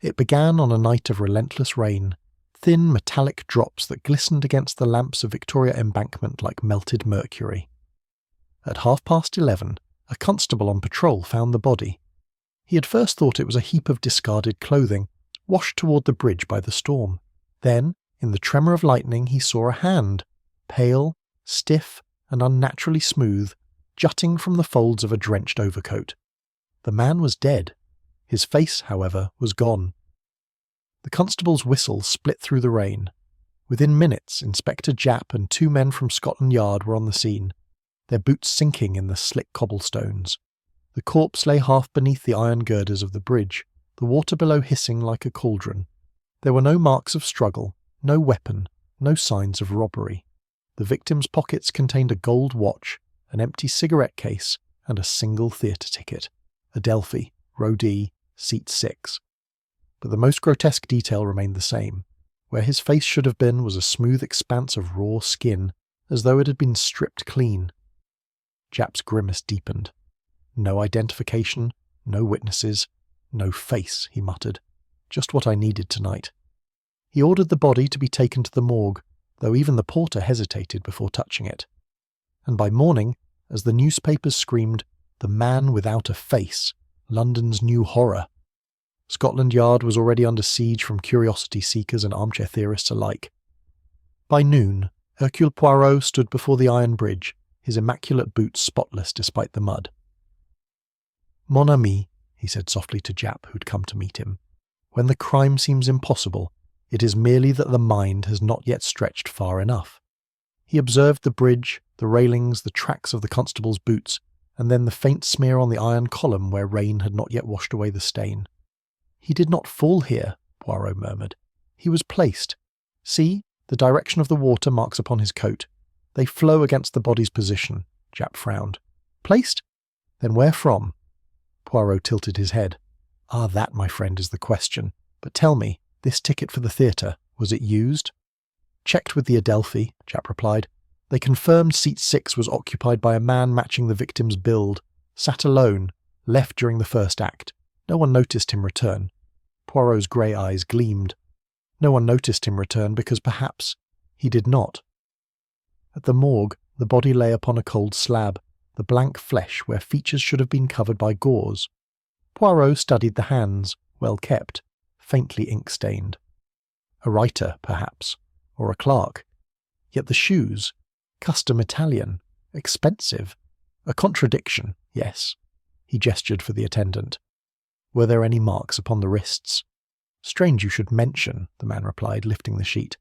It began on a night of relentless rain, thin metallic drops that glistened against the lamps of Victoria Embankment like melted mercury. At 11:30, a constable on patrol found the body. He had first thought it was a heap of discarded clothing, washed toward the bridge by the storm. Then, in the tremor of lightning, he saw a hand, pale, stiff, and unnaturally smooth, jutting from the folds of a drenched overcoat. The man was dead. His face, however, was gone. The constable's whistle split through the rain. Within minutes, Inspector Japp and 2 men from Scotland Yard were on the scene, their boots sinking in the slick cobblestones. The corpse lay half beneath the iron girders of the bridge, the water below hissing like a cauldron. There were no marks of struggle, no weapon, no signs of robbery. The victim's pockets contained a gold watch, an empty cigarette case, and a single theatre ticket. Adelphi, Row D, Seat 6. But the most grotesque detail remained the same. Where his face should have been was a smooth expanse of raw skin, as though it had been stripped clean. Japp's grimace deepened. No identification, no witnesses, no face, he muttered. Just what I needed tonight. He ordered the body to be taken to the morgue, though even the porter hesitated before touching it. And by morning, as the newspapers screamed, "The man without a face, London's new horror," Scotland Yard was already under siege from curiosity seekers and armchair theorists alike. By noon, Hercule Poirot stood before the iron bridge, his immaculate boots spotless despite the mud. "Mon ami," he said softly to Japp, who'd come to meet him, "when the crime seems impossible, it is merely that the mind has not yet stretched far enough." He observed the bridge, the railings, the tracks of the constable's boots, and then the faint smear on the iron column where rain had not yet washed away the stain. "He did not fall here," Poirot murmured. "He was placed. See, the direction of the water marks upon his coat. They flow against the body's position," Japp frowned. "Placed? Then where from?" Poirot tilted his head. "Ah, that, my friend, is the question. But tell me, this ticket for the theatre, was it used?" "Checked with the Adelphi," Japp replied. "They confirmed seat 6 was occupied by a man matching the victim's build, sat alone, left during the first act. No one noticed him return." Poirot's grey eyes gleamed. No one noticed him return because perhaps he did not. At the morgue, the body lay upon a cold slab, the blank flesh where features should have been covered by gauze. Poirot studied the hands, well kept, faintly ink-stained. A writer, perhaps, or a clerk. Yet the shoes, custom Italian, expensive. A contradiction, yes. He gestured for the attendant. "Were there any marks upon the wrists?" "Strange you should mention," the man replied, lifting the sheet.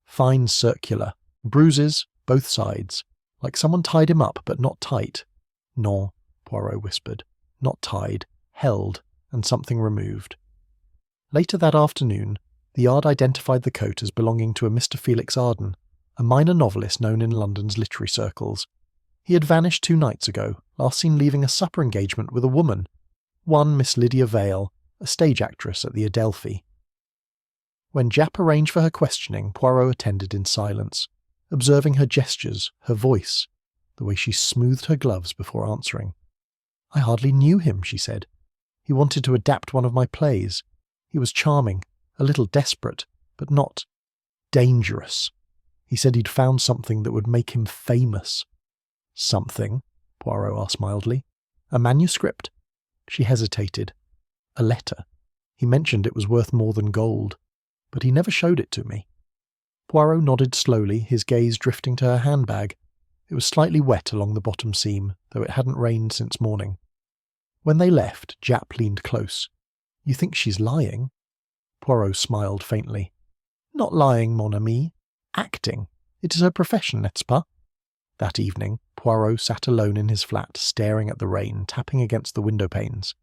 "Fine circular. Bruises, both sides. Like someone tied him up, but not tight." "Non," Poirot whispered. "Not tied. Held, and something removed." Later that afternoon, the Yard identified the coat as belonging to a Mr. Felix Arden, a minor novelist known in London's literary circles. He had vanished 2 nights ago, last seen leaving a supper engagement with a woman. One Miss Lydia Vale, a stage actress at the Adelphi. When Japp arranged for her questioning, Poirot attended in silence, observing her gestures, her voice, the way she smoothed her gloves before answering. "I hardly knew him," she said. "He wanted to adapt one of my plays. He was charming, a little desperate, but not dangerous. He said he'd found something that would make him famous." "Something?" Poirot asked mildly. "A manuscript?" She hesitated. "A letter. He mentioned it was worth more than gold, but he never showed it to me." Poirot nodded slowly, his gaze drifting to her handbag. It was slightly wet along the bottom seam, though it hadn't rained since morning. When they left, Japp leaned close. "You think she's lying?" Poirot smiled faintly. "Not lying, mon ami. Acting. It is her profession, n'est-ce pas?" That evening, Poirot sat alone in his flat, staring at the rain tapping against the window panes.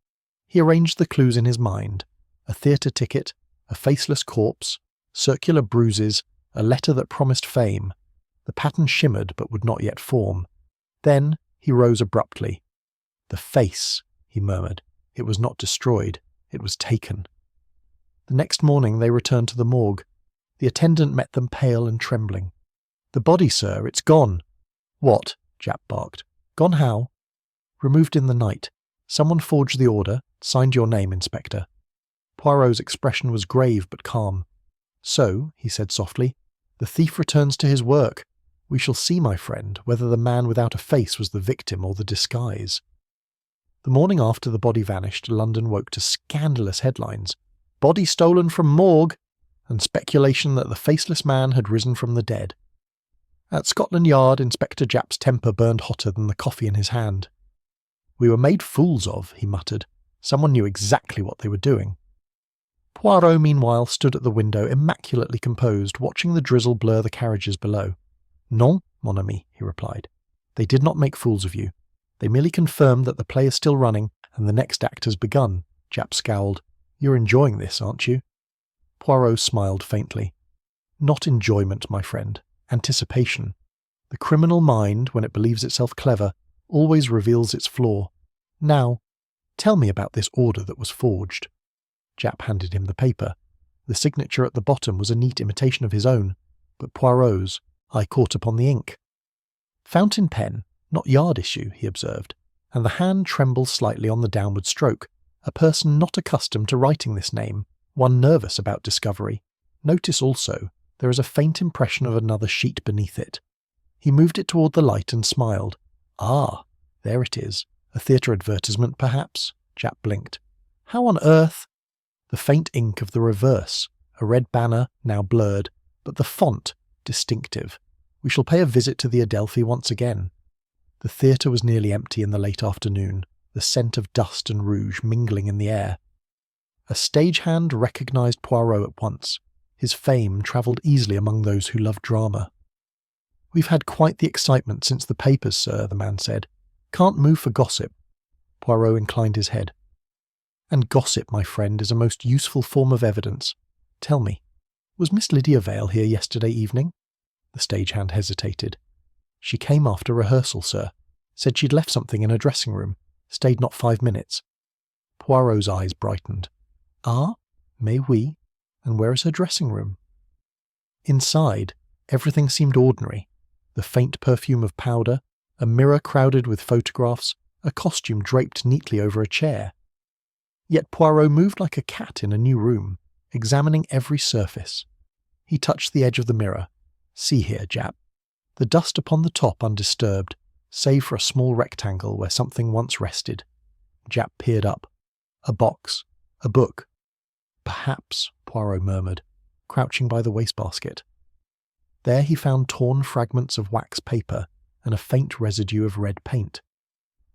He arranged the clues in his mind. A theatre ticket, a faceless corpse, circular bruises, a letter that promised fame. The pattern shimmered but would not yet form. Then he rose abruptly. "The face," he murmured. "It was not destroyed. It was taken." The next morning they returned to the morgue. The attendant met them pale and trembling. "The body, sir, it's gone." "What?" Japp barked. "Gone how?" "Removed in the night. Someone forged the order, signed your name, Inspector." Poirot's expression was grave but calm. "So," he said softly, "the thief returns to his work. We shall see, my friend, whether the man without a face was the victim or the disguise." The morning after the body vanished, London woke to scandalous headlines. "Body stolen from morgue," and speculation that the faceless man had risen from the dead. At Scotland Yard, Inspector Japp's temper burned hotter than the coffee in his hand. "We were made fools of," he muttered. "Someone knew exactly what they were doing." Poirot, meanwhile, stood at the window, immaculately composed, watching the drizzle blur the carriages below. "Non, mon ami," he replied. "They did not make fools of you. They merely confirmed that the play is still running and the next act has begun." Japp scowled. "You're enjoying this, aren't you?" Poirot smiled faintly. "Not enjoyment, my friend. Anticipation. The criminal mind, when it believes itself clever, always reveals its flaw. Now, tell me about this order that was forged." Japp handed him the paper. The signature at the bottom was a neat imitation of his own, but Poirot's eye caught upon the ink. "Fountain pen, not Yard issue," he observed, "and the hand trembles slightly on the downward stroke. A person not accustomed to writing this name, one nervous about discovery. Notice also, there is a faint impression of another sheet beneath it." He moved it toward the light and smiled. "Ah, there it is. A theatre advertisement, perhaps?" Japp blinked. "How on earth—" The faint ink of the reverse, a red banner, now blurred, but the font distinctive. "We shall pay a visit to the Adelphi once again." The theatre was nearly empty in the late afternoon, the scent of dust and rouge mingling in the air. A stagehand recognised Poirot at once. His fame travelled easily among those who loved drama. "We've had quite the excitement since the papers, sir," the man said. "Can't move for gossip." Poirot inclined his head. "And gossip, my friend, is a most useful form of evidence. Tell me, was Miss Lydia Vale here yesterday evening?" The stagehand hesitated. "She came after rehearsal, sir. Said she'd left something in her dressing room. Stayed not 5 minutes." Poirot's eyes brightened. "Ah, mais oui. And where is her dressing room?" Inside, everything seemed ordinary. The faint perfume of powder, a mirror crowded with photographs, a costume draped neatly over a chair. Yet Poirot moved like a cat in a new room, examining every surface. He touched the edge of the mirror. "See here, Japp. The dust upon the top undisturbed, save for a small rectangle where something once rested." Japp peered up. "A box. A book." "Perhaps," Poirot murmured, crouching by the wastebasket. There he found torn fragments of wax paper and a faint residue of red paint.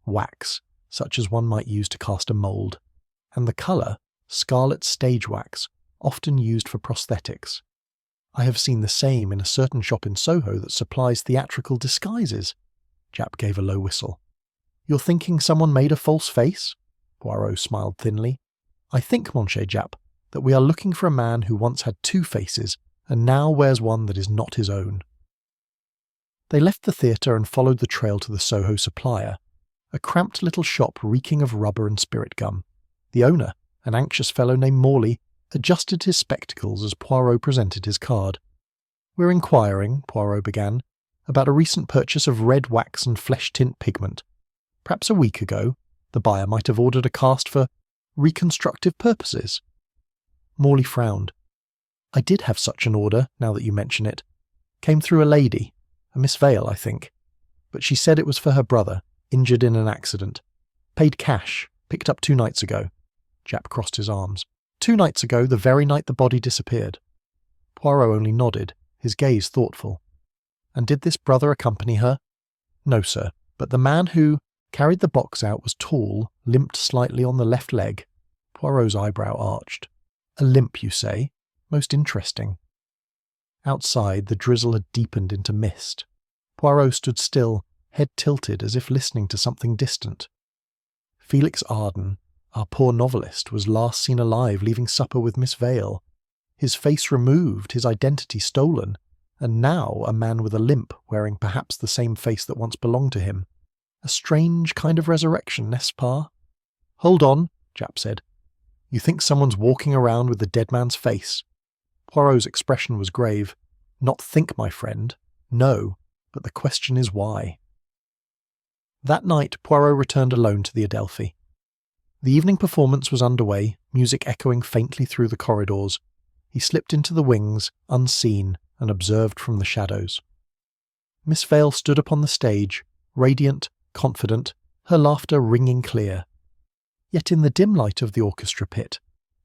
Wax, such as one might use to cast a mould. And the colour, scarlet stage wax, often used for prosthetics. "I have seen the same in a certain shop in Soho that supplies theatrical disguises." Japp gave a low whistle. "You're thinking someone made a false face?" Poirot smiled thinly. "I think, mon cher Japp, that we are looking for a man who once had 2 faces and now wears one that is not his own." They left the theatre and followed the trail to the Soho supplier, a cramped little shop reeking of rubber and spirit gum. The owner, an anxious fellow named Morley, adjusted his spectacles as Poirot presented his card. "We're inquiring," Poirot began, "about a recent purchase of red wax and flesh-tint pigment. Perhaps a week ago, the buyer might have ordered a cast for reconstructive purposes." Morley frowned. "I did have such an order, now that you mention it. Came through a lady, a Miss Vale, I think. But she said it was for her brother, injured in an accident. Paid cash, picked up 2 nights ago." Japp crossed his arms. 2 nights ago, the very night the body disappeared." Poirot only nodded, his gaze thoughtful. "And did this brother accompany her?" "No, sir, but the man who carried the box out was tall, limped slightly on the left leg." Poirot's eyebrow arched. "A limp, you say? Most interesting." Outside, the drizzle had deepened into mist. Poirot stood still, head tilted as if listening to something distant. Felix Arden, our poor novelist, was last seen alive leaving supper with Miss Vale. His face removed, his identity stolen, and now a man with a limp wearing perhaps the same face that once belonged to him. A strange kind of resurrection, n'est-ce pas? "Hold on," Japp said. "You think someone's walking around with the dead man's face?" Poirot's expression was grave. "Not think, my friend. No, but the question is why." That night, Poirot returned alone to the Adelphi. The evening performance was underway, music echoing faintly through the corridors, he slipped into the wings, unseen, and observed from the shadows. Miss Vale stood upon the stage, radiant, confident, her laughter ringing clear. Yet in the dim light of the orchestra pit,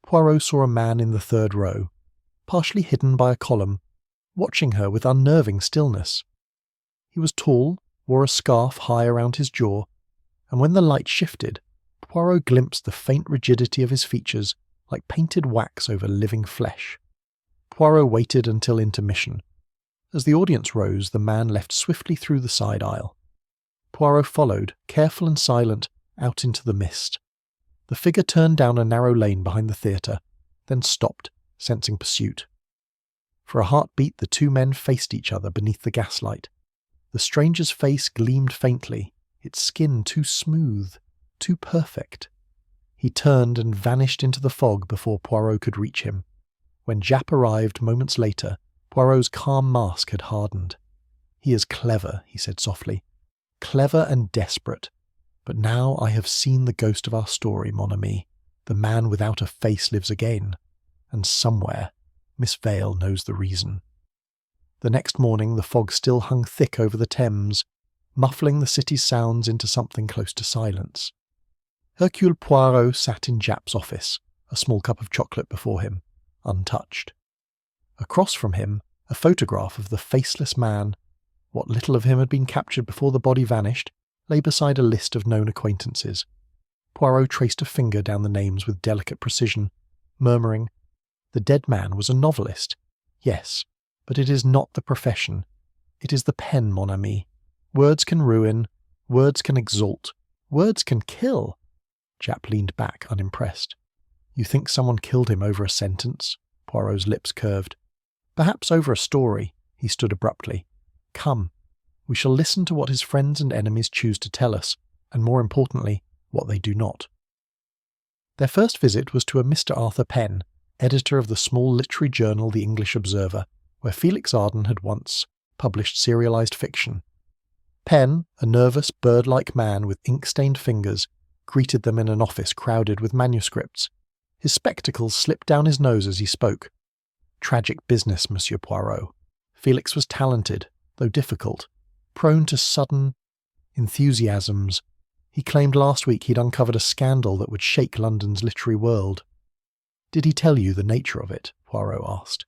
Poirot saw a man in the third row, partially hidden by a column, watching her with unnerving stillness. He was tall, wore a scarf high around his jaw, and when the light shifted, Poirot glimpsed the faint rigidity of his features like painted wax over living flesh. Poirot waited until intermission. As the audience rose, the man left swiftly through the side aisle. Poirot followed, careful and silent, out into the mist. The figure turned down a narrow lane behind the theatre, then stopped, sensing pursuit. For a heartbeat, the two men faced each other beneath the gaslight. The stranger's face gleamed faintly, its skin too smooth, too perfect. He turned and vanished into the fog before Poirot could reach him. When Japp arrived moments later, Poirot's calm mask had hardened. "He is clever," he said softly. "Clever and desperate. But now I have seen the ghost of our story, mon ami. The man without a face lives again. And somewhere, Miss Vale knows the reason." The next morning the fog still hung thick over the Thames, muffling the city's sounds into something close to silence. Hercule Poirot sat in Japp's office, a small cup of chocolate before him, untouched. Across from him, a photograph of the faceless man, what little of him had been captured before the body vanished, lay beside a list of known acquaintances. Poirot traced a finger down the names with delicate precision, murmuring, "The dead man was a novelist. Yes, but it is not the profession. It is the pen, mon ami. Words can ruin, words can exalt, words can kill." Japp leaned back, unimpressed. "You think someone killed him over a sentence?" Poirot's lips curved. "Perhaps over a story." He stood abruptly. "Come. We shall listen to what his friends and enemies choose to tell us, and more importantly, what they do not." Their first visit was to a Mr. Arthur Penn, editor of the small literary journal The English Observer, where Felix Arden had once published serialized fiction. Penn, a nervous, bird-like man with ink-stained fingers, greeted them in an office crowded with manuscripts. His spectacles slipped down his nose as he spoke. "Tragic business, Monsieur Poirot. Felix was talented, though difficult, prone to sudden enthusiasms. He claimed last week he'd uncovered a scandal that would shake London's literary world." "Did he tell you the nature of it?" Poirot asked.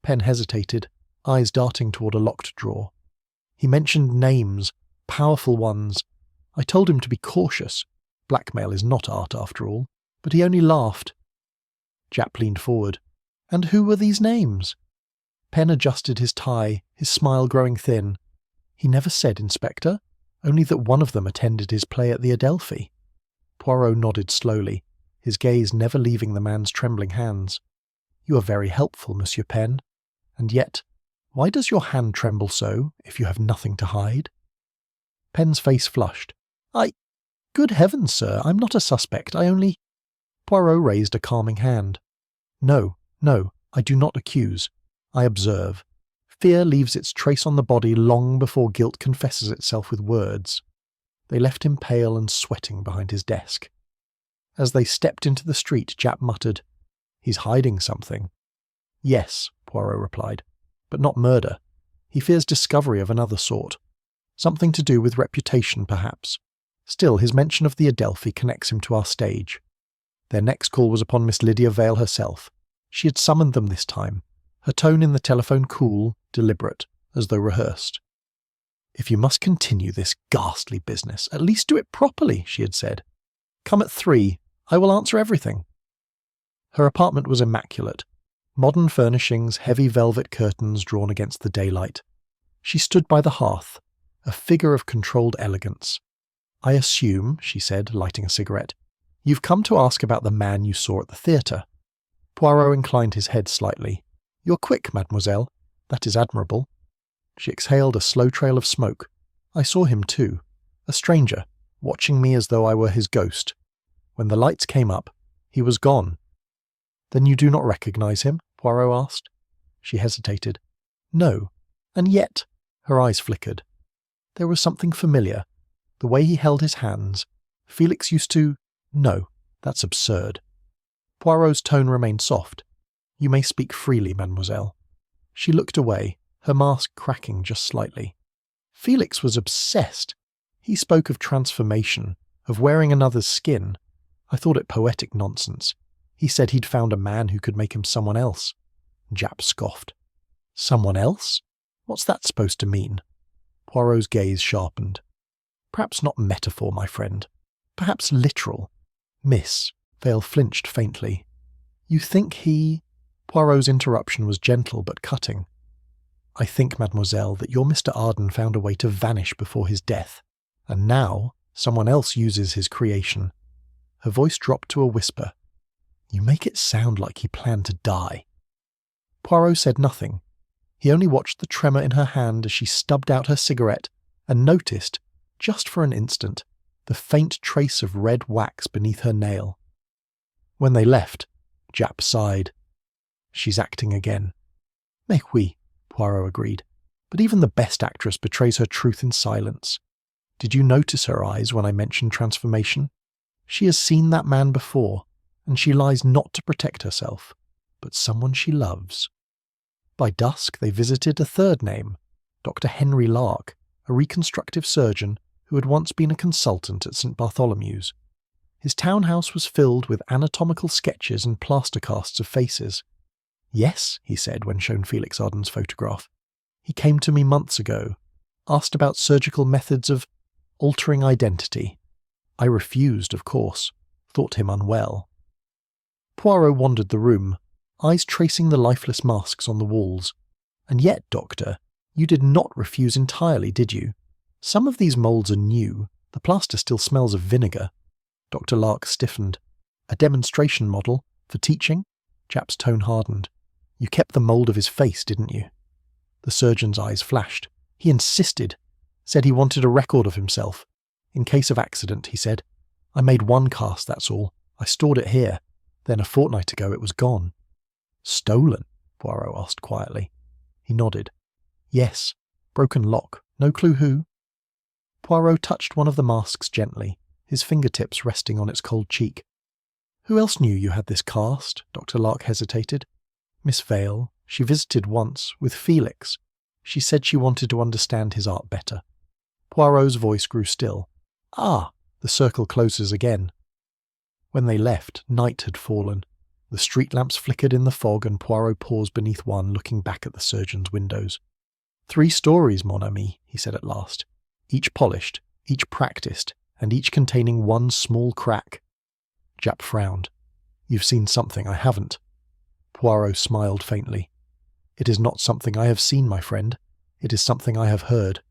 Penn hesitated, eyes darting toward a locked drawer. "He mentioned names, powerful ones. I told him to be cautious. Blackmail is not art, after all. But he only laughed." Japp leaned forward. "And who were these names?" Penn adjusted his tie, his smile growing thin. "He never said, Inspector, only that one of them attended his play at the Adelphi." Poirot nodded slowly, his gaze never leaving the man's trembling hands. "You are very helpful, Monsieur Penn. And yet, why does your hand tremble so, if you have nothing to hide?" Penn's face flushed. Good heavens, sir, I'm not a suspect, I only—" Poirot raised a calming hand. No, I do not accuse. I observe. Fear leaves its trace on the body long before guilt confesses itself with words." They left him pale and sweating behind his desk. As they stepped into the street, Japp muttered, "He's hiding something." "Yes," Poirot replied, "but not murder. He fears discovery of another sort. Something to do with reputation, perhaps. Still, his mention of the Adelphi connects him to our stage." Their next call was upon Miss Lydia Vale herself. She had summoned them this time, her tone in the telephone cool, deliberate, as though rehearsed. "If you must continue this ghastly business, at least do it properly," she had said. "Come at 3. I will answer everything." Her apartment was immaculate. Modern furnishings, heavy velvet curtains drawn against the daylight. She stood by the hearth, a figure of controlled elegance. "I assume," she said, lighting a cigarette, "you've come to ask about the man you saw at the theatre." Poirot inclined his head slightly. "You're quick, mademoiselle. That is admirable." She exhaled a slow trail of smoke. "I saw him too. A stranger, watching me as though I were his ghost. When the lights came up, he was gone." "Then you do not recognize him?" Poirot asked. She hesitated. "No. And yet—" her eyes flickered. "There was something familiar. The way he held his hands. Felix used to— No, that's absurd." Poirot's tone remained soft. "You may speak freely, mademoiselle." She looked away, her mask cracking just slightly. Felix was obsessed. He spoke of transformation, of wearing another's skin. I thought it poetic nonsense. He said he'd found a man who could make him someone else. Japp scoffed. "Someone else? What's that supposed to mean?" Poirot's gaze sharpened. "Perhaps not metaphor, my friend. Perhaps literal." "Miss," Vale flinched faintly. "You think he—" Poirot's interruption was gentle but cutting. "I think, mademoiselle, that your Mr. Arden found a way to vanish before his death, and now someone else uses his creation." Her voice dropped to a whisper. "You make it sound like he planned to die." Poirot said nothing. He only watched the tremor in her hand as she stubbed out her cigarette and noticed, just for an instant, the faint trace of red wax beneath her nail. When they left, Japp sighed. "She's acting again." "Mais oui," Poirot agreed. "But even the best actress betrays her truth in silence. Did you notice her eyes when I mentioned transformation? She has seen that man before, and she lies not to protect herself, but someone she loves." By dusk they visited a third name, Dr. Henry Lark, a reconstructive surgeon who had once been a consultant at St. Bartholomew's. His townhouse was filled with anatomical sketches and plaster casts of faces. "Yes," he said when shown Felix Arden's photograph. "He came to me months ago, asked about surgical methods of altering identity. I refused, of course, thought him unwell." Poirot wandered the room, eyes tracing the lifeless masks on the walls. "And yet, doctor, you did not refuse entirely, did you? Some of these moulds are new. The plaster still smells of vinegar." Dr. Lark stiffened. "A demonstration model? For teaching?" Japp's tone hardened. "You kept the mould of his face, didn't you?" The surgeon's eyes flashed. "He insisted. Said he wanted a record of himself. In case of accident, he said. I made one cast, that's all. I stored it here. Then a fortnight ago it was gone." "Stolen?" Poirot asked quietly. He nodded. "Yes. Broken lock. No clue who?" Poirot touched one of the masks gently, his fingertips resting on its cold cheek. "Who else knew you had this cast?" Dr. Lark hesitated. "Miss Vale. She visited once, with Felix. She said she wanted to understand his art better." Poirot's voice grew still. "Ah!" The circle closes again. When they left, night had fallen. The street lamps flickered in the fog and Poirot paused beneath one, looking back at the surgeon's windows. 3 stories, mon ami," he said at last. "Each polished, each practiced, and each containing one small crack." Japp frowned. "You've seen something I haven't." Poirot smiled faintly. "It is not something I have seen, my friend. It is something I have heard.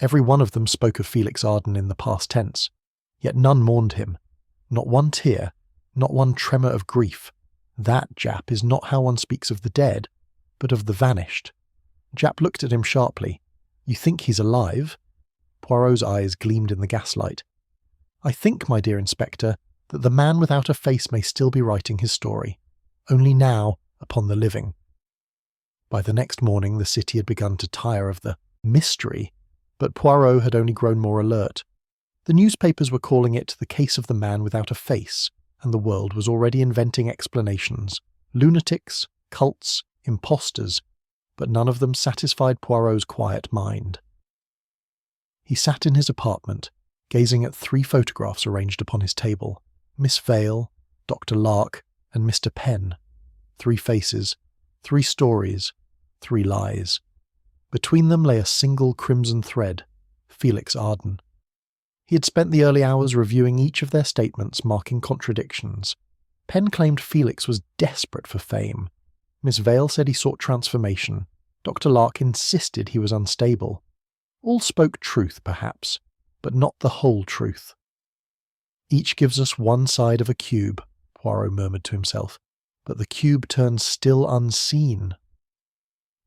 Every one of them spoke of Felix Arden in the past tense. Yet none mourned him. Not one tear, not one tremor of grief. That, Japp, is not how one speaks of the dead, but of the vanished." Japp looked at him sharply. "You think he's alive?" Poirot's eyes gleamed in the gaslight. "I think, my dear Inspector, that the man without a face may still be writing his story, only now upon the living." By the next morning the city had begun to tire of the mystery, but Poirot had only grown more alert. The newspapers were calling it the case of the man without a face, and the world was already inventing explanations. Lunatics, cults, impostors, but none of them satisfied Poirot's quiet mind. He sat in his apartment, gazing at 3 photographs arranged upon his table. Miss Vale, Dr. Lark, and Mr. Penn. 3 faces, 3 stories, 3 lies. Between them lay a single crimson thread, Felix Arden. He had spent the early hours reviewing each of their statements, marking contradictions. Penn claimed Felix was desperate for fame. Miss Vale said he sought transformation. Dr. Lark insisted he was unstable. All spoke truth, perhaps, but not the whole truth. "Each gives us one side of a cube," Poirot murmured to himself, "but the cube turns still unseen."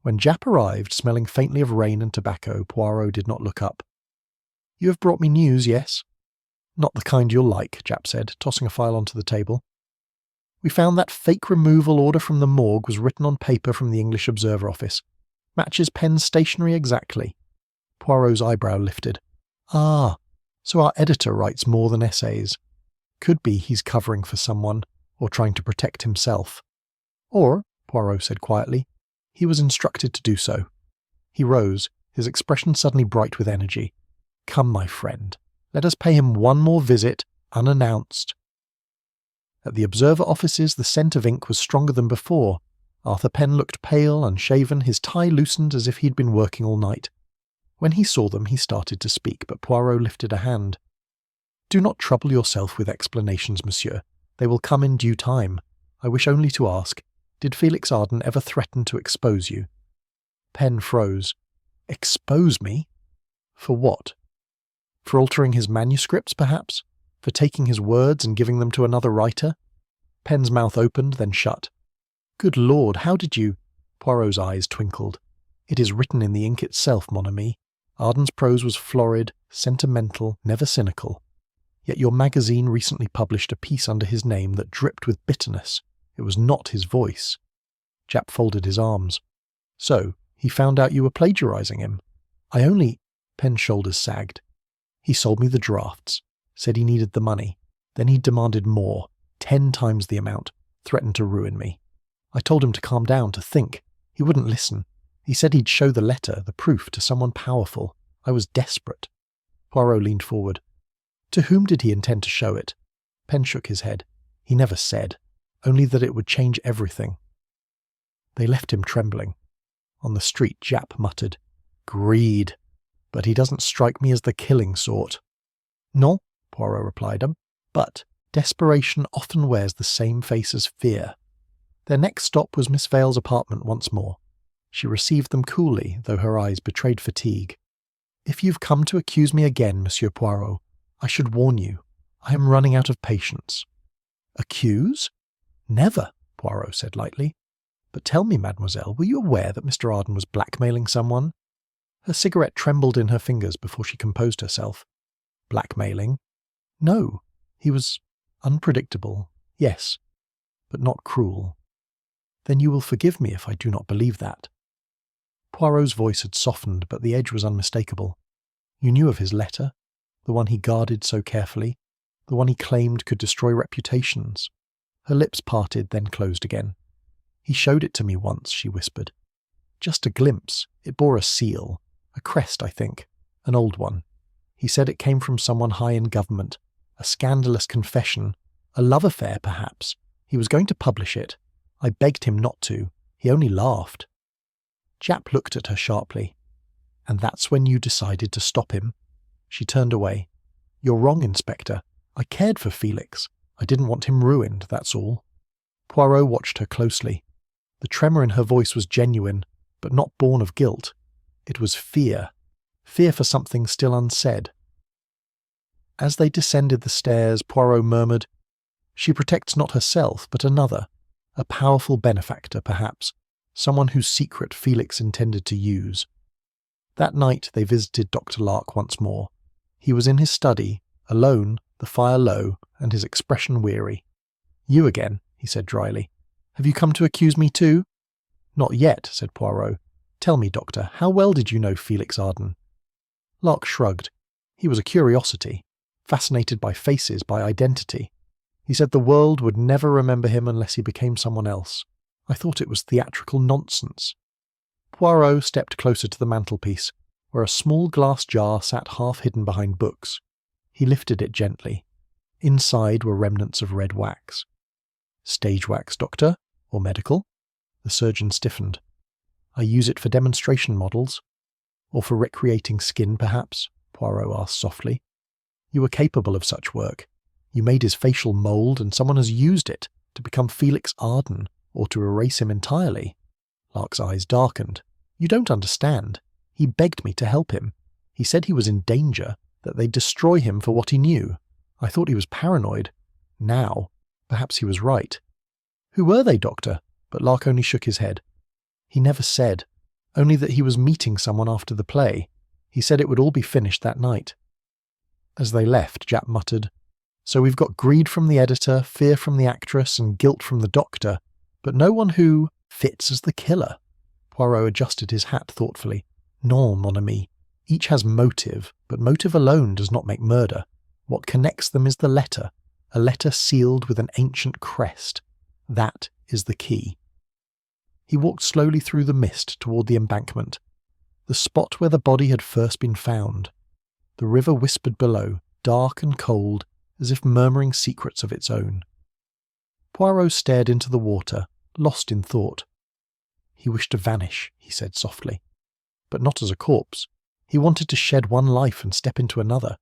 When Japp arrived, smelling faintly of rain and tobacco, Poirot did not look up. "You have brought me news, yes?" "Not the kind you'll like," Japp said, tossing a file onto the table. "We found that fake removal order from the morgue was written on paper from the English Observer office. Matches Penn's stationery exactly." Poirot's eyebrow lifted. "Ah, so our editor writes more than essays. Could be he's covering for someone, or trying to protect himself. Or, Poirot said quietly, he was instructed to do so. He rose, his expression suddenly bright with energy. Come, my friend, let us pay him one more visit, unannounced. At the observer offices the scent of ink was stronger than before. Arthur Penn looked pale, unshaven, his tie loosened as if he'd been working all night. When he saw them he started to speak, but Poirot lifted a hand. Do not trouble yourself with explanations, monsieur. They will come in due time. I wish only to ask, did Felix Arden ever threaten to expose you? Penn froze. Expose me? For what? For altering his manuscripts, perhaps? For taking his words and giving them to another writer? Penn's mouth opened, then shut. Good Lord, how did you— Poirot's eyes twinkled. It is written in the ink itself, mon ami. Arden's prose was florid, sentimental, never cynical. Yet your magazine recently published a piece under his name that dripped with bitterness. It was not his voice. Japp folded his arms. So, he found out you were plagiarizing him. I only— Penn's shoulders sagged. He sold me the drafts, said he needed the money. Then he demanded more, 10 times the amount, threatened to ruin me. I told him to calm down, to think. He wouldn't listen. He said he'd show the letter, the proof, to someone powerful. I was desperate. Poirot leaned forward. To whom did he intend to show it? Penn shook his head. He never said, only that it would change everything. They left him trembling. On the street, Japp muttered, Greed. But he doesn't strike me as the killing sort. Non, Poirot replied, but desperation often wears the same face as fear. Their next stop was Miss Vale's apartment once more. She received them coolly, though her eyes betrayed fatigue. If you've come to accuse me again, Monsieur Poirot, I should warn you. I am running out of patience. Accuse? Never, Poirot said lightly. But tell me, mademoiselle, were you aware that Mr. Arden was blackmailing someone? Her cigarette trembled in her fingers before she composed herself. Blackmailing? No. He was unpredictable, yes, but not cruel. Then you will forgive me if I do not believe that. Poirot's voice had softened, but the edge was unmistakable. You knew of his letter, the one he guarded so carefully, the one he claimed could destroy reputations. Her lips parted, then closed again. He showed it to me once, she whispered. Just a glimpse. It bore a seal. A crest, I think. An old one. He said it came from someone high in government. A scandalous confession. A love affair, perhaps. He was going to publish it. I begged him not to. He only laughed. Japp looked at her sharply. And that's when you decided to stop him? She turned away. You're wrong, Inspector. I cared for Felix. I didn't want him ruined, that's all. Poirot watched her closely. The tremor in her voice was genuine, but not born of guilt. It was fear. Fear for something still unsaid. As they descended the stairs, Poirot murmured, She protects not herself, but another. A powerful benefactor, perhaps. Someone whose secret Felix intended to use. That night they visited Dr. Lark once more. He was in his study, alone, the fire low, and his expression weary. You again, he said dryly. Have you come to accuse me too? Not yet, said Poirot. Tell me, Doctor, how well did you know Felix Arden? Lark shrugged. He was a curiosity, fascinated by faces, by identity. He said the world would never remember him unless he became someone else. I thought it was theatrical nonsense. Poirot stepped closer to the mantelpiece, where a small glass jar sat half hidden behind books. He lifted it gently. Inside were remnants of red wax. Stage wax, Doctor? Or medical? The surgeon stiffened. I use it for demonstration models. Or for recreating skin, perhaps? Poirot asked softly. You were capable of such work. You made his facial mould, and someone has used it to become Felix Arden, or to erase him entirely. Lark's eyes darkened. You don't understand. He begged me to help him. He said he was in danger, that they'd destroy him for what he knew. I thought he was paranoid. Now, perhaps he was right. Who were they, Doctor? But Lark only shook his head. He never said, only that he was meeting someone after the play. He said it would all be finished that night. As they left, Japp muttered, So we've got greed from the editor, fear from the actress, and guilt from the doctor, but no one who fits as the killer. Poirot adjusted his hat thoughtfully. Non, mon ami. Each has motive, but motive alone does not make murder. What connects them is the letter, A letter sealed with an ancient crest. That is the key. He walked slowly through the mist toward the embankment, the spot where the body had first been found. The river whispered below, dark and cold, as if murmuring secrets of its own. Poirot stared into the water, lost in thought. He wished to vanish, he said softly. But not as a corpse. He wanted to shed one life and step into another.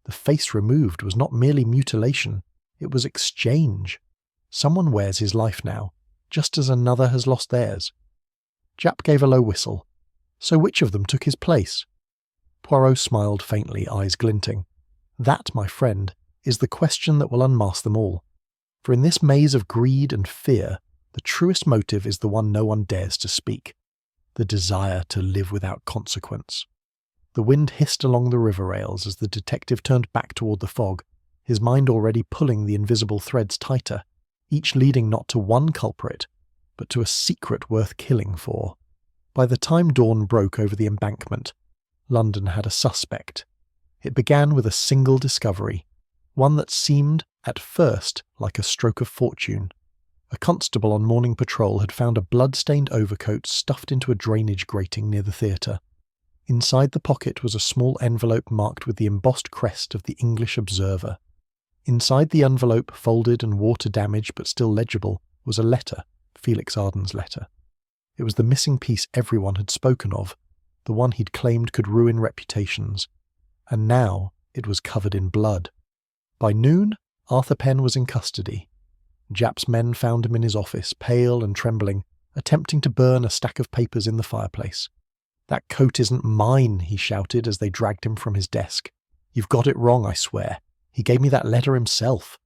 The face removed was not merely mutilation, it was exchange. Someone wears his life now, just as another has lost theirs. Japp gave a low whistle. So which of them took his place? Poirot smiled faintly, eyes glinting. That, my friend, is the question that will unmask them all. For in this maze of greed and fear, the truest motive is the one no one dares to speak. The desire to live without consequence. The wind hissed along the river rails as the detective turned back toward the fog, his mind already pulling the invisible threads tighter, each leading not to one culprit, but to a secret worth killing for. By the time dawn broke over the embankment, London had a suspect. It began with a single discovery, one that seemed, at first, like a stroke of fortune. A constable on morning patrol had found a blood-stained overcoat stuffed into a drainage grating near the theatre. Inside the pocket was a small envelope marked with the embossed crest of the English Observer. Inside the envelope, folded and water-damaged but still legible, was a letter, Felix Arden's letter. It was the missing piece everyone had spoken of, the one he'd claimed could ruin reputations. And now it was covered in blood. By noon, Arthur Penn was in custody. Japp's men found him in his office, pale and trembling, attempting to burn a stack of papers in the fireplace. "That coat isn't mine," he shouted as they dragged him from his desk. "You've got it wrong, I swear. He gave me that letter himself."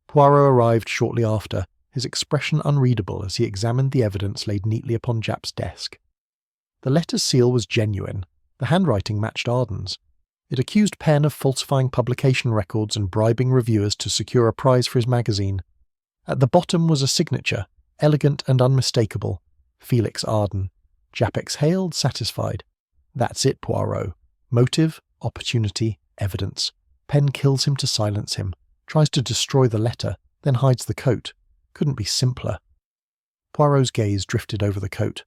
Poirot arrived shortly after, his expression unreadable as he examined the evidence laid neatly upon Japp's desk. The letter's seal was genuine. The handwriting matched Arden's. It accused Penn of falsifying publication records and bribing reviewers to secure a prize for his magazine. At the bottom was a signature, elegant and unmistakable. Felix Arden. Japp exhaled, satisfied. "That's it, Poirot. Motive, opportunity, evidence. Penn kills him to silence him, tries to destroy the letter, then hides the coat. Couldn't be simpler." Poirot's gaze drifted over the coat.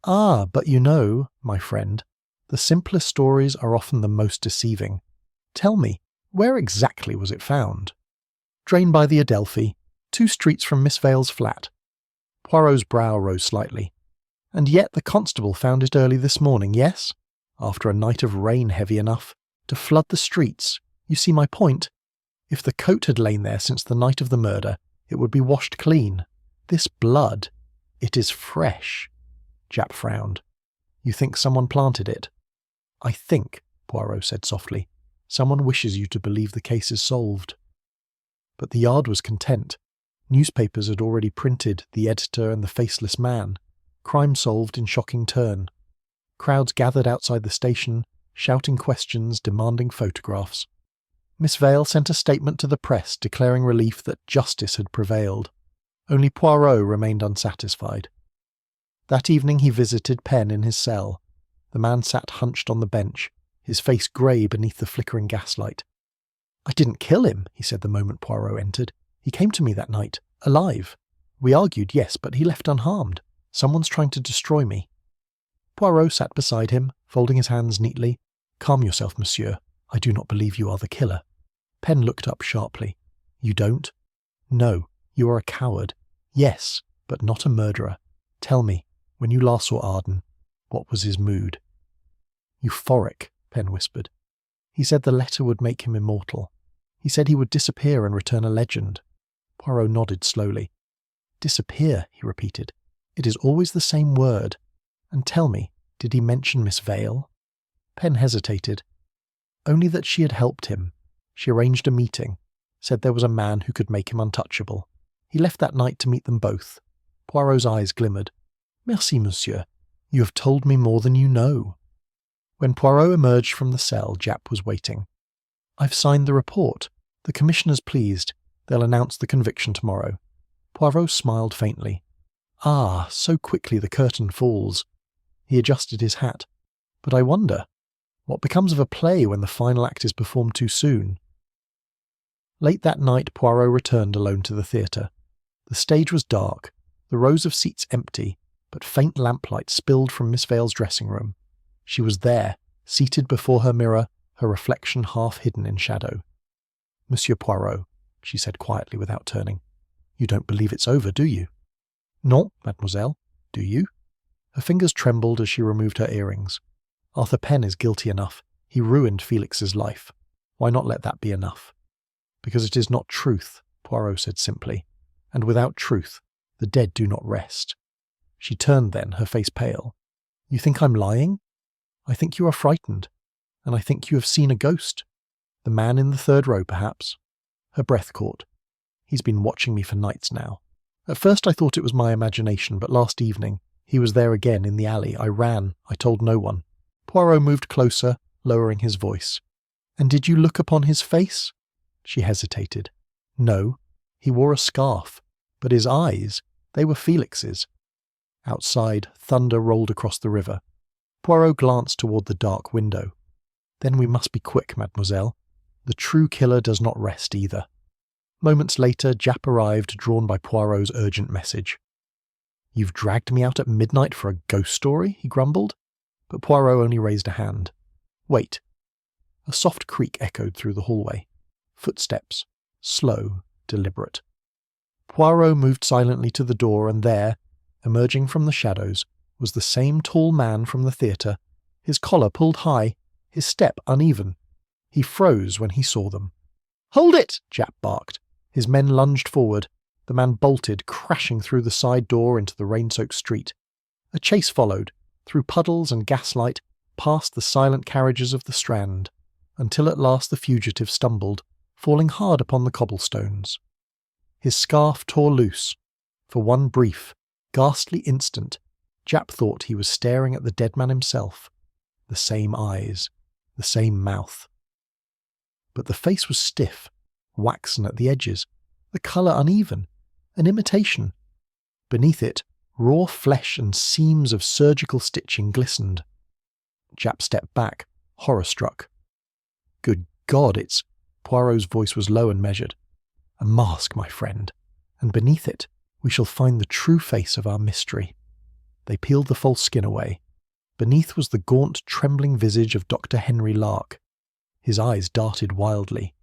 "Ah, but you know, my friend, the simplest stories are often the most deceiving. Tell me, where exactly was it found?" "Drain by the Adelphi, 2 streets from Miss Vale's flat." Poirot's brow rose slightly. "And yet the constable found it early this morning, yes? After a night of rain heavy enough to flood the streets. You see my point? If the coat had lain there since the night of the murder, it would be washed clean. This blood, it is fresh." Japp frowned. "You think someone planted it?" "I think," Poirot said softly, "someone wishes you to believe the case is solved." But the Yard was content. Newspapers had already printed The Editor and The Faceless Man. Crime solved in shocking turn. Crowds gathered outside the station, shouting questions, demanding photographs. Miss Vale sent a statement to the press declaring relief that justice had prevailed. Only Poirot remained unsatisfied. That evening he visited Penn in his cell. The man sat hunched on the bench, his face grey beneath the flickering gaslight. "I didn't kill him," he said the moment Poirot entered. "He came to me that night, alive. We argued, yes, but he left unharmed. Someone's trying to destroy me." Poirot sat beside him, folding his hands neatly. "Calm yourself, monsieur. I do not believe you are the killer." Penn looked up sharply. "You don't?" "No, you are a coward. Yes, but not a murderer. Tell me, when you last saw Arden, what was his mood?" "Euphoric," Penn whispered. "He said the letter would make him immortal. He said he would disappear and return a legend." Poirot nodded slowly. "Disappear," he repeated. "It is always the same word. And tell me, did he mention Miss Vale?" Penn hesitated. "Only that she had helped him. She arranged a meeting, said there was a man who could make him untouchable. He left that night to meet them both." Poirot's eyes glimmered. "Merci, monsieur. You have told me more than you know." When Poirot emerged from the cell, Japp was waiting. "I've signed the report. The commissioner's pleased. They'll announce the conviction tomorrow." Poirot smiled faintly. "Ah, so quickly the curtain falls." He adjusted his hat. "But I wonder, what becomes of a play when the final act is performed too soon?" Late that night, Poirot returned alone to the theatre. The stage was dark, the rows of seats empty, but faint lamplight spilled from Miss Vale's dressing room. She was there, seated before her mirror, her reflection half hidden in shadow. "Monsieur Poirot," she said quietly without turning. "You don't believe it's over, do you?" "Non, mademoiselle. Do you?" Her fingers trembled as she removed her earrings. "Arthur Penn is guilty enough. He ruined Felix's life. Why not let that be enough?" "Because it is not truth," Poirot said simply, "and without truth, the dead do not rest." She turned then, her face pale. "You think I'm lying? I think you are frightened, and I think you have seen a ghost. The man in the third row, perhaps." Her breath caught. "He's been watching me for nights now. At first I thought it was my imagination, but last evening, he was there again in the alley. I ran. I told no one." Poirot moved closer, lowering his voice. "And did you look upon his face?" She hesitated. "No. He wore a scarf. But his eyes, they were Felix's." Outside, thunder rolled across the river. Poirot glanced toward the dark window. "Then we must be quick, mademoiselle. The true killer does not rest either." Moments later, Japp arrived, drawn by Poirot's urgent message. "You've dragged me out at midnight for a ghost story?" he grumbled. But Poirot only raised a hand. "Wait." A soft creak echoed through the hallway. Footsteps, slow, deliberate. Poirot moved silently to the door, and there, emerging from the shadows, was the same tall man from the theatre, his collar pulled high, his step uneven. He froze when he saw them. "Hold it!" Japp barked. His men lunged forward. The man bolted, crashing through the side door into the rain-soaked street. A chase followed, through puddles and gaslight, past the silent carriages of the Strand, until at last the fugitive stumbled, falling hard upon the cobblestones. His scarf tore loose. For one brief, ghastly instant, Japp thought he was staring at the dead man himself. The same eyes, the same mouth. But the face was stiff, waxen at the edges, the colour uneven, an imitation. Beneath it, raw flesh and seams of surgical stitching glistened. Japp stepped back, horror-struck. "Good God, it's—" Poirot's voice was low and measured. "A mask, my friend, and beneath it we shall find the true face of our mystery." They peeled the false skin away. Beneath was the gaunt, trembling visage of Dr. Henry Lark. His eyes darted wildly.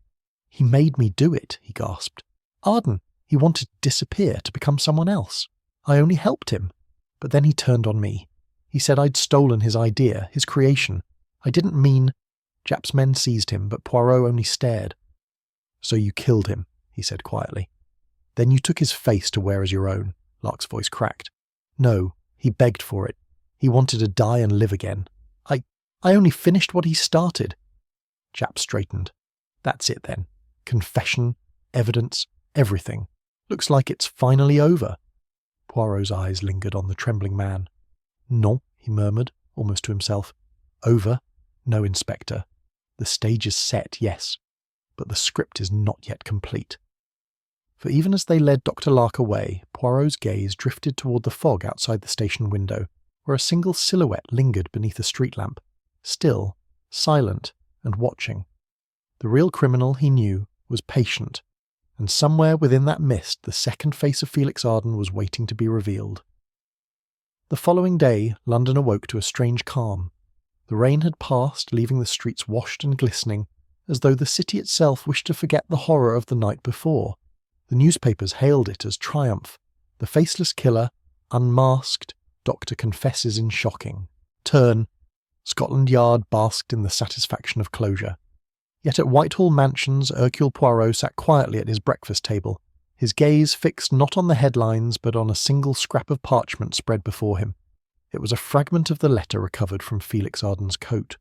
"He made me do it," he gasped. "Arden, he wanted to disappear, to become someone else. I only helped him. But then he turned on me. He said I'd stolen his idea, his creation. I didn't mean—" Japp's men seized him, but Poirot only stared. "So you killed him," he said quietly. "Then you took his face to wear as your own," Lark's voice cracked. "No, he begged for it. He wanted to die and live again. I only finished what he started." Japp straightened. "That's it then. Confession, evidence, everything. Looks like it's finally over." Poirot's eyes lingered on the trembling man. "Non," he murmured, almost to himself. "Over? No, Inspector. The stage is set, yes, but the script is not yet complete." For even as they led Dr. Lark away, Poirot's gaze drifted toward the fog outside the station window, where a single silhouette lingered beneath a street lamp, still, silent, and watching. The real criminal, he knew, was patient, and somewhere within that mist the second face of Felix Arden was waiting to be revealed. The following day, London awoke to a strange calm. The rain had passed, leaving the streets washed and glistening, as though the city itself wished to forget the horror of the night before. The newspapers hailed it as triumph. The faceless killer, unmasked, doctor confesses in shocking. Turn. Scotland Yard basked in the satisfaction of closure. Yet at Whitehall Mansions, Hercule Poirot sat quietly at his breakfast table, his gaze fixed not on the headlines but on a single scrap of parchment spread before him. It was a fragment of the letter recovered from Felix Arden's coat,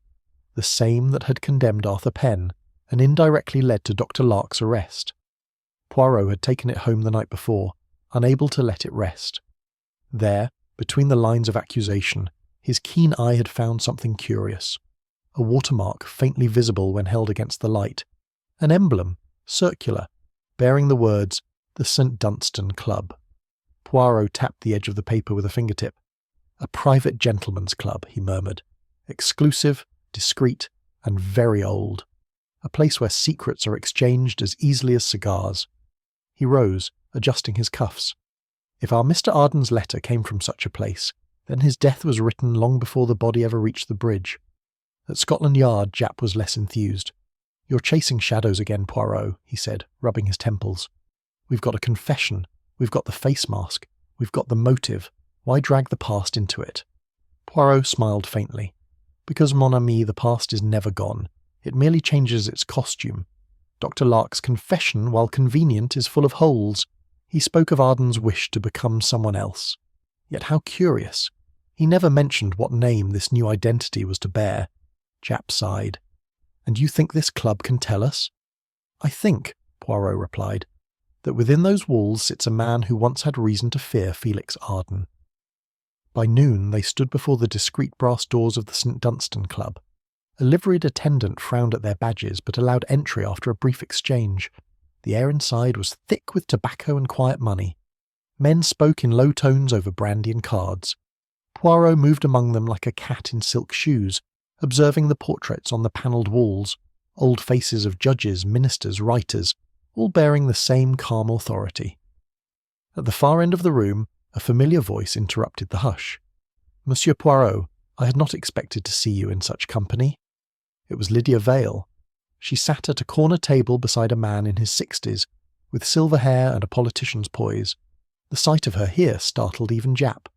the same that had condemned Arthur Penn and indirectly led to Dr. Lark's arrest. Poirot had taken it home the night before, unable to let it rest. There, between the lines of accusation, his keen eye had found something curious. A watermark faintly visible when held against the light. An emblem, circular, bearing the words, "The St. Dunstan Club." Poirot tapped the edge of the paper with a fingertip. "A private gentleman's club," he murmured. "Exclusive, discreet, and very old. a place where secrets are exchanged as easily as cigars. He rose, adjusting his cuffs. If our Mr. Arden's letter came from such a place, then his death was written long before the body ever reached the bridge. At Scotland Yard, Japp was less enthused. "You're chasing shadows again, Poirot," he said, rubbing his temples. "We've got a confession. We've got the face mask. We've got the motive. Why drag the past into it?" Poirot smiled faintly. "Because, mon ami, the past is never gone. It merely changes its costume. Dr. Lark's confession, while convenient, is full of holes. He spoke of Arden's wish to become someone else. Yet how curious. He never mentioned what name this new identity was to bear." Japp sighed. "And you think this club can tell us?" "I think," Poirot replied, "that within those walls sits a man who once had reason to fear Felix Arden." By noon they stood before the discreet brass doors of the St. Dunstan Club. A liveried attendant frowned at their badges but allowed entry after a brief exchange. The air inside was thick with tobacco and quiet money. Men spoke in low tones over brandy and cards. Poirot moved among them like a cat in silk shoes, observing the portraits on the panelled walls, old faces of judges, ministers, writers, all bearing the same calm authority. At the far end of the room, a familiar voice interrupted the hush. "Monsieur Poirot, I had not expected to see you in such company." It was Lydia Vale. She sat at a corner table beside a man in his 60s, with silver hair and a politician's poise. The sight of her here startled even Japp.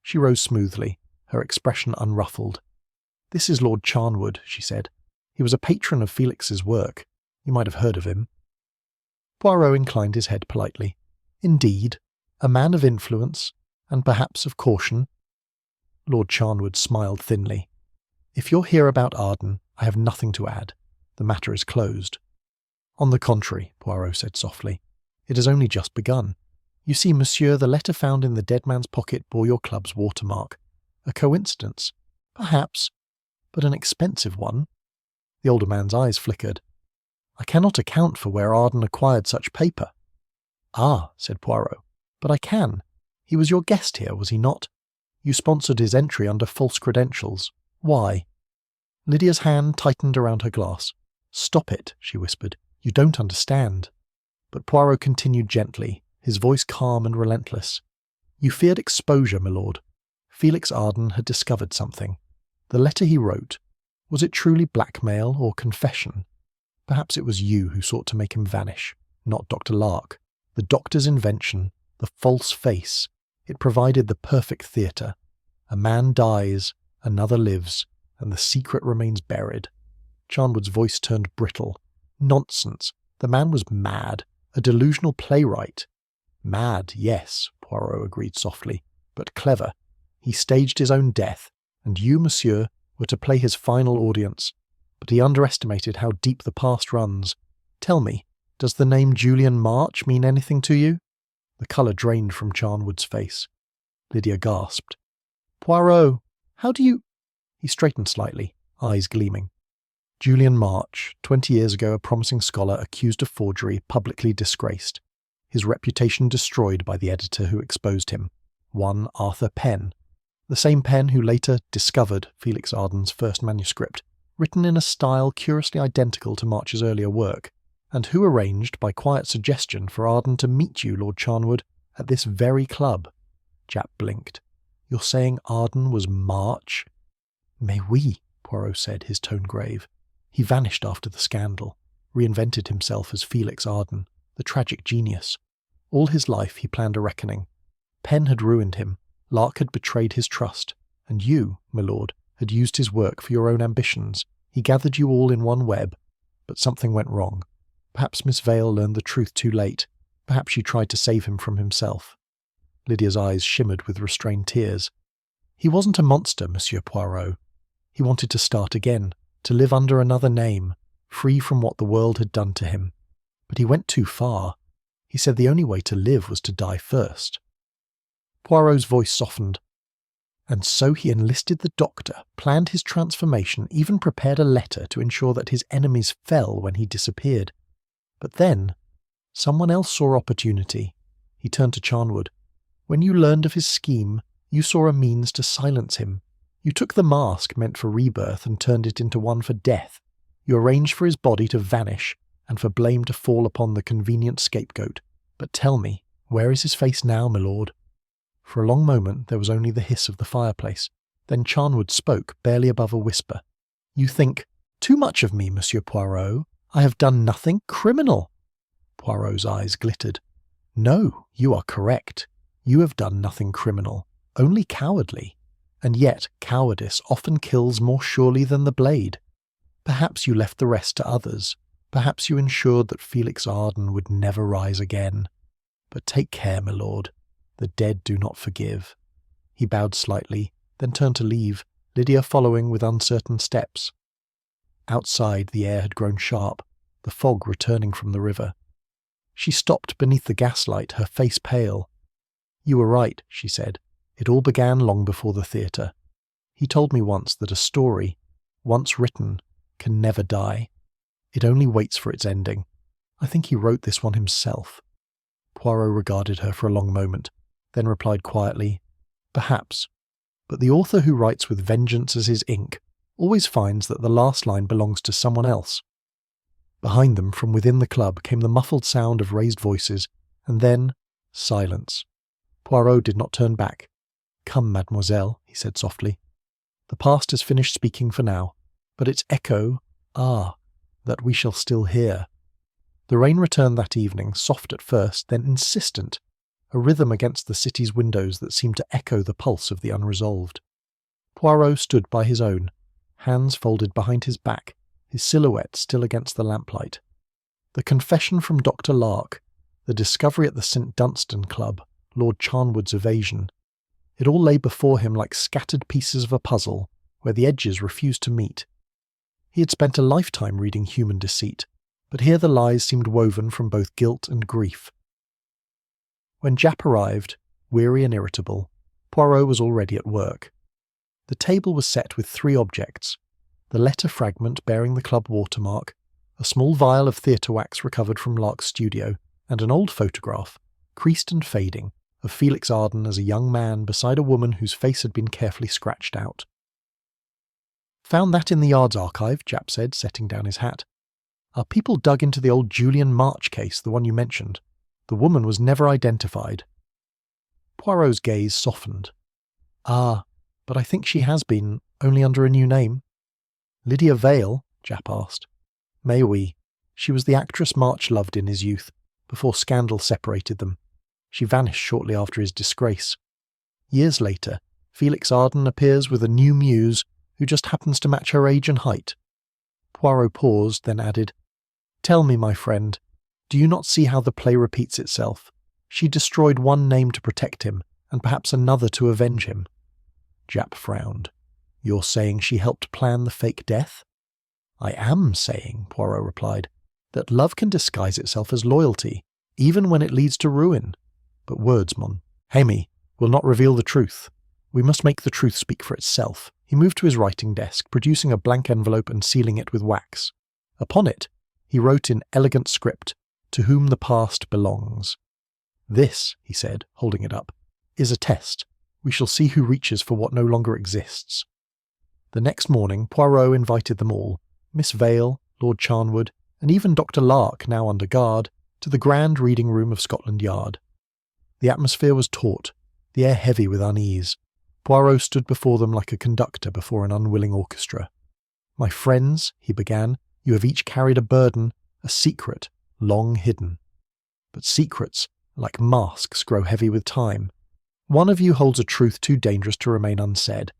She rose smoothly, her expression unruffled. "This is Lord Charnwood," she said. "He was a patron of Felix's work. You might have heard of him." Poirot inclined his head politely. "Indeed, a man of influence, and perhaps of caution." Lord Charnwood smiled thinly. "If you're here about Arden, I have nothing to add. The matter is closed." "On the contrary," Poirot said softly, "it has only just begun. You see, monsieur, the letter found in the dead man's pocket bore your club's watermark. A coincidence? Perhaps, but an expensive one." The older man's eyes flickered. "I cannot account for where Arden acquired such paper." "Ah," said Poirot, "but I can. He was your guest here, was he not? You sponsored his entry under false credentials. Why?" Lydia's hand tightened around her glass. "Stop it," she whispered. "You don't understand." But Poirot continued gently, his voice calm and relentless. "You feared exposure, my lord. Felix Arden had discovered something. The letter he wrote, was it truly blackmail or confession? Perhaps it was you who sought to make him vanish, not Dr. Lark. The doctor's invention, the false face, it provided the perfect theatre. A man dies, another lives, and the secret remains buried." Charnwood's voice turned brittle. "Nonsense. The man was mad, a delusional playwright." "Mad, yes," Poirot agreed softly, "but clever. He staged his own death, and you, monsieur, were to play his final audience. But he underestimated how deep the past runs. Tell me, does the name Julian March mean anything to you?" The colour drained from Charnwood's face. Lydia gasped. "Poirot, how do you—" He straightened slightly, eyes gleaming. "Julian March, 20 years ago a promising scholar accused of forgery, publicly disgraced. His reputation destroyed by the editor who exposed him. One Arthur Penn. The same Penn who later discovered Felix Arden's first manuscript, written in a style curiously identical to March's earlier work, and who arranged, by quiet suggestion, for Arden to meet you, Lord Charnwood, at this very club." Japp blinked. "You're saying Arden was March?" "Mais oui," Poirot said, his tone grave. "He vanished after the scandal, reinvented himself as Felix Arden, the tragic genius. All his life he planned a reckoning. Penn had ruined him, Lark had betrayed his trust, and you, my lord, had used his work for your own ambitions. He gathered you all in one web, but something went wrong. Perhaps Miss Vale learned the truth too late. Perhaps she tried to save him from himself." Lydia's eyes shimmered with restrained tears. "He wasn't a monster, Monsieur Poirot. He wanted to start again, to live under another name, free from what the world had done to him. But he went too far. He said the only way to live was to die first." Poirot's voice softened. "And so he enlisted the doctor, planned his transformation, even prepared a letter to ensure that his enemies fell when he disappeared. But then, someone else saw opportunity." He turned to Charnwood. "When you learned of his scheme, you saw a means to silence him. You took the mask meant for rebirth and turned it into one for death. You arranged for his body to vanish and for blame to fall upon the convenient scapegoat. But tell me, where is his face now, my lord?" For a long moment there was only the hiss of the fireplace. Then Charnwood spoke, barely above a whisper. "You think too much of me, Monsieur Poirot. I have done nothing criminal." Poirot's eyes glittered. "No, you are correct. You have done nothing criminal, only cowardly. And yet cowardice often kills more surely than the blade. Perhaps you left the rest to others. Perhaps you ensured that Felix Arden would never rise again. But take care, my lord. The dead do not forgive." He bowed slightly, then turned to leave, Lydia following with uncertain steps. Outside the air had grown sharp, the fog returning from the river. She stopped beneath the gaslight, her face pale. "You were right," she said. "It all began long before the theatre. He told me once that a story, once written, can never die. It only waits for its ending. I think he wrote this one himself." Poirot regarded her for a long moment, then replied quietly, "Perhaps. But the author who writes with vengeance as his ink always finds that the last line belongs to someone else." Behind them, from within the club, came the muffled sound of raised voices, and then silence. Poirot did not turn back. "Come, mademoiselle," he said softly. "The past has finished speaking for now, but its echo, that we shall still hear." The rain returned that evening, soft at first, then insistent, a rhythm against the city's windows that seemed to echo the pulse of the unresolved. Poirot stood by his own, hands folded behind his back, his silhouette still against the lamplight. The confession from Dr. Lark, the discovery at the St. Dunstan Club, Lord Charnwood's evasion. It all lay before him like scattered pieces of a puzzle, where the edges refused to meet. He had spent a lifetime reading human deceit, but here the lies seemed woven from both guilt and grief. When Japp arrived, weary and irritable, Poirot was already at work. The table was set with 3 objects: the letter fragment bearing the club watermark, a small vial of theatre wax recovered from Lark's studio, and an old photograph, creased and fading, of Felix Arden as a young man beside a woman whose face had been carefully scratched out. "Found that in the Yard's archive," Japp said, setting down his hat. "Our people dug into the old Julian March case, the one you mentioned. The woman was never identified." Poirot's gaze softened. But I think she has been, only under a new name." "Lydia Vale?" Japp asked. "May we. She was the actress March loved in his youth, before scandal separated them. She vanished shortly after his disgrace. Years later, Felix Arden appears with a new muse who just happens to match her age and height." Poirot paused, then added, "Tell me, my friend, do you not see how the play repeats itself? She destroyed one name to protect him, and perhaps another to avenge him." Japp frowned. "You're saying she helped plan the fake death?" "I am saying," Poirot replied, "that love can disguise itself as loyalty, even when it leads to ruin. But words, mon ami, will not reveal the truth. We must make the truth speak for itself." He moved to his writing desk, producing a blank envelope and sealing it with wax. Upon it, he wrote in elegant script, "To whom the past belongs." "This," he said, holding it up, "is a test. We shall see who reaches for what no longer exists." The next morning, Poirot invited them all, Miss Vale, Lord Charnwood, and even Dr. Lark, now under guard, to the grand reading room of Scotland Yard. The atmosphere was taut, the air heavy with unease. Poirot stood before them like a conductor before an unwilling orchestra. "My friends," he began, "you have each carried a burden, a secret, long hidden. But secrets, like masks, grow heavy with time. One of you holds a truth too dangerous to remain unsaid.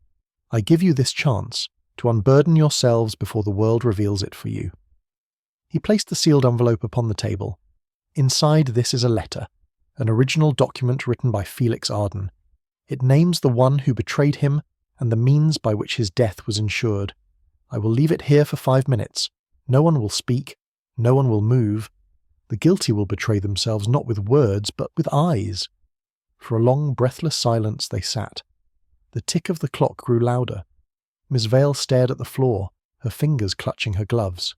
I give you this chance to unburden yourselves before the world reveals it for you." He placed the sealed envelope upon the table. "Inside this is a letter, an original document written by Felix Arden. It names the one who betrayed him and the means by which his death was ensured. I will leave it here for 5 minutes. No one will speak. No one will move. The guilty will betray themselves not with words, but with eyes." For a long, breathless silence they sat. The tick of the clock grew louder. Miss Vale stared at the floor, her fingers clutching her gloves.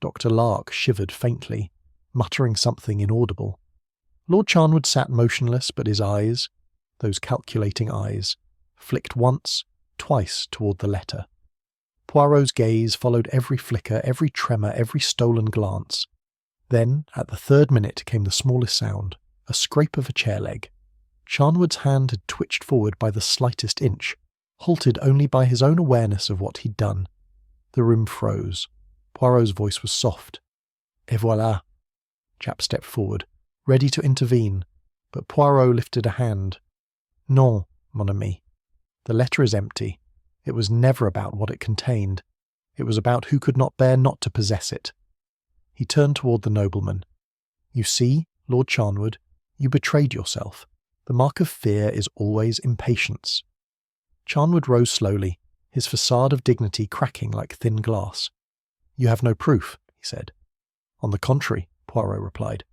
Dr. Lark shivered faintly, muttering something inaudible. Lord Charnwood sat motionless, but his eyes, those calculating eyes, flicked once, twice toward the letter. Poirot's gaze followed every flicker, every tremor, every stolen glance. Then, at the 3rd minute, came the smallest sound, a scrape of a chair leg. Charnwood's hand had twitched forward by the slightest inch, halted only by his own awareness of what he'd done. The room froze. Poirot's voice was soft. Et voilà. Japp stepped forward, ready to intervene, but Poirot lifted a hand. Non, mon ami. The letter is empty. It was never about what it contained. It was about who could not bear not to possess it. He turned toward the nobleman. You see, Lord Charnwood, you betrayed yourself. The mark of fear is always impatience. Charnwood rose slowly, his facade of dignity cracking like thin glass. You have no proof, he said. On the contrary, Poirot replied.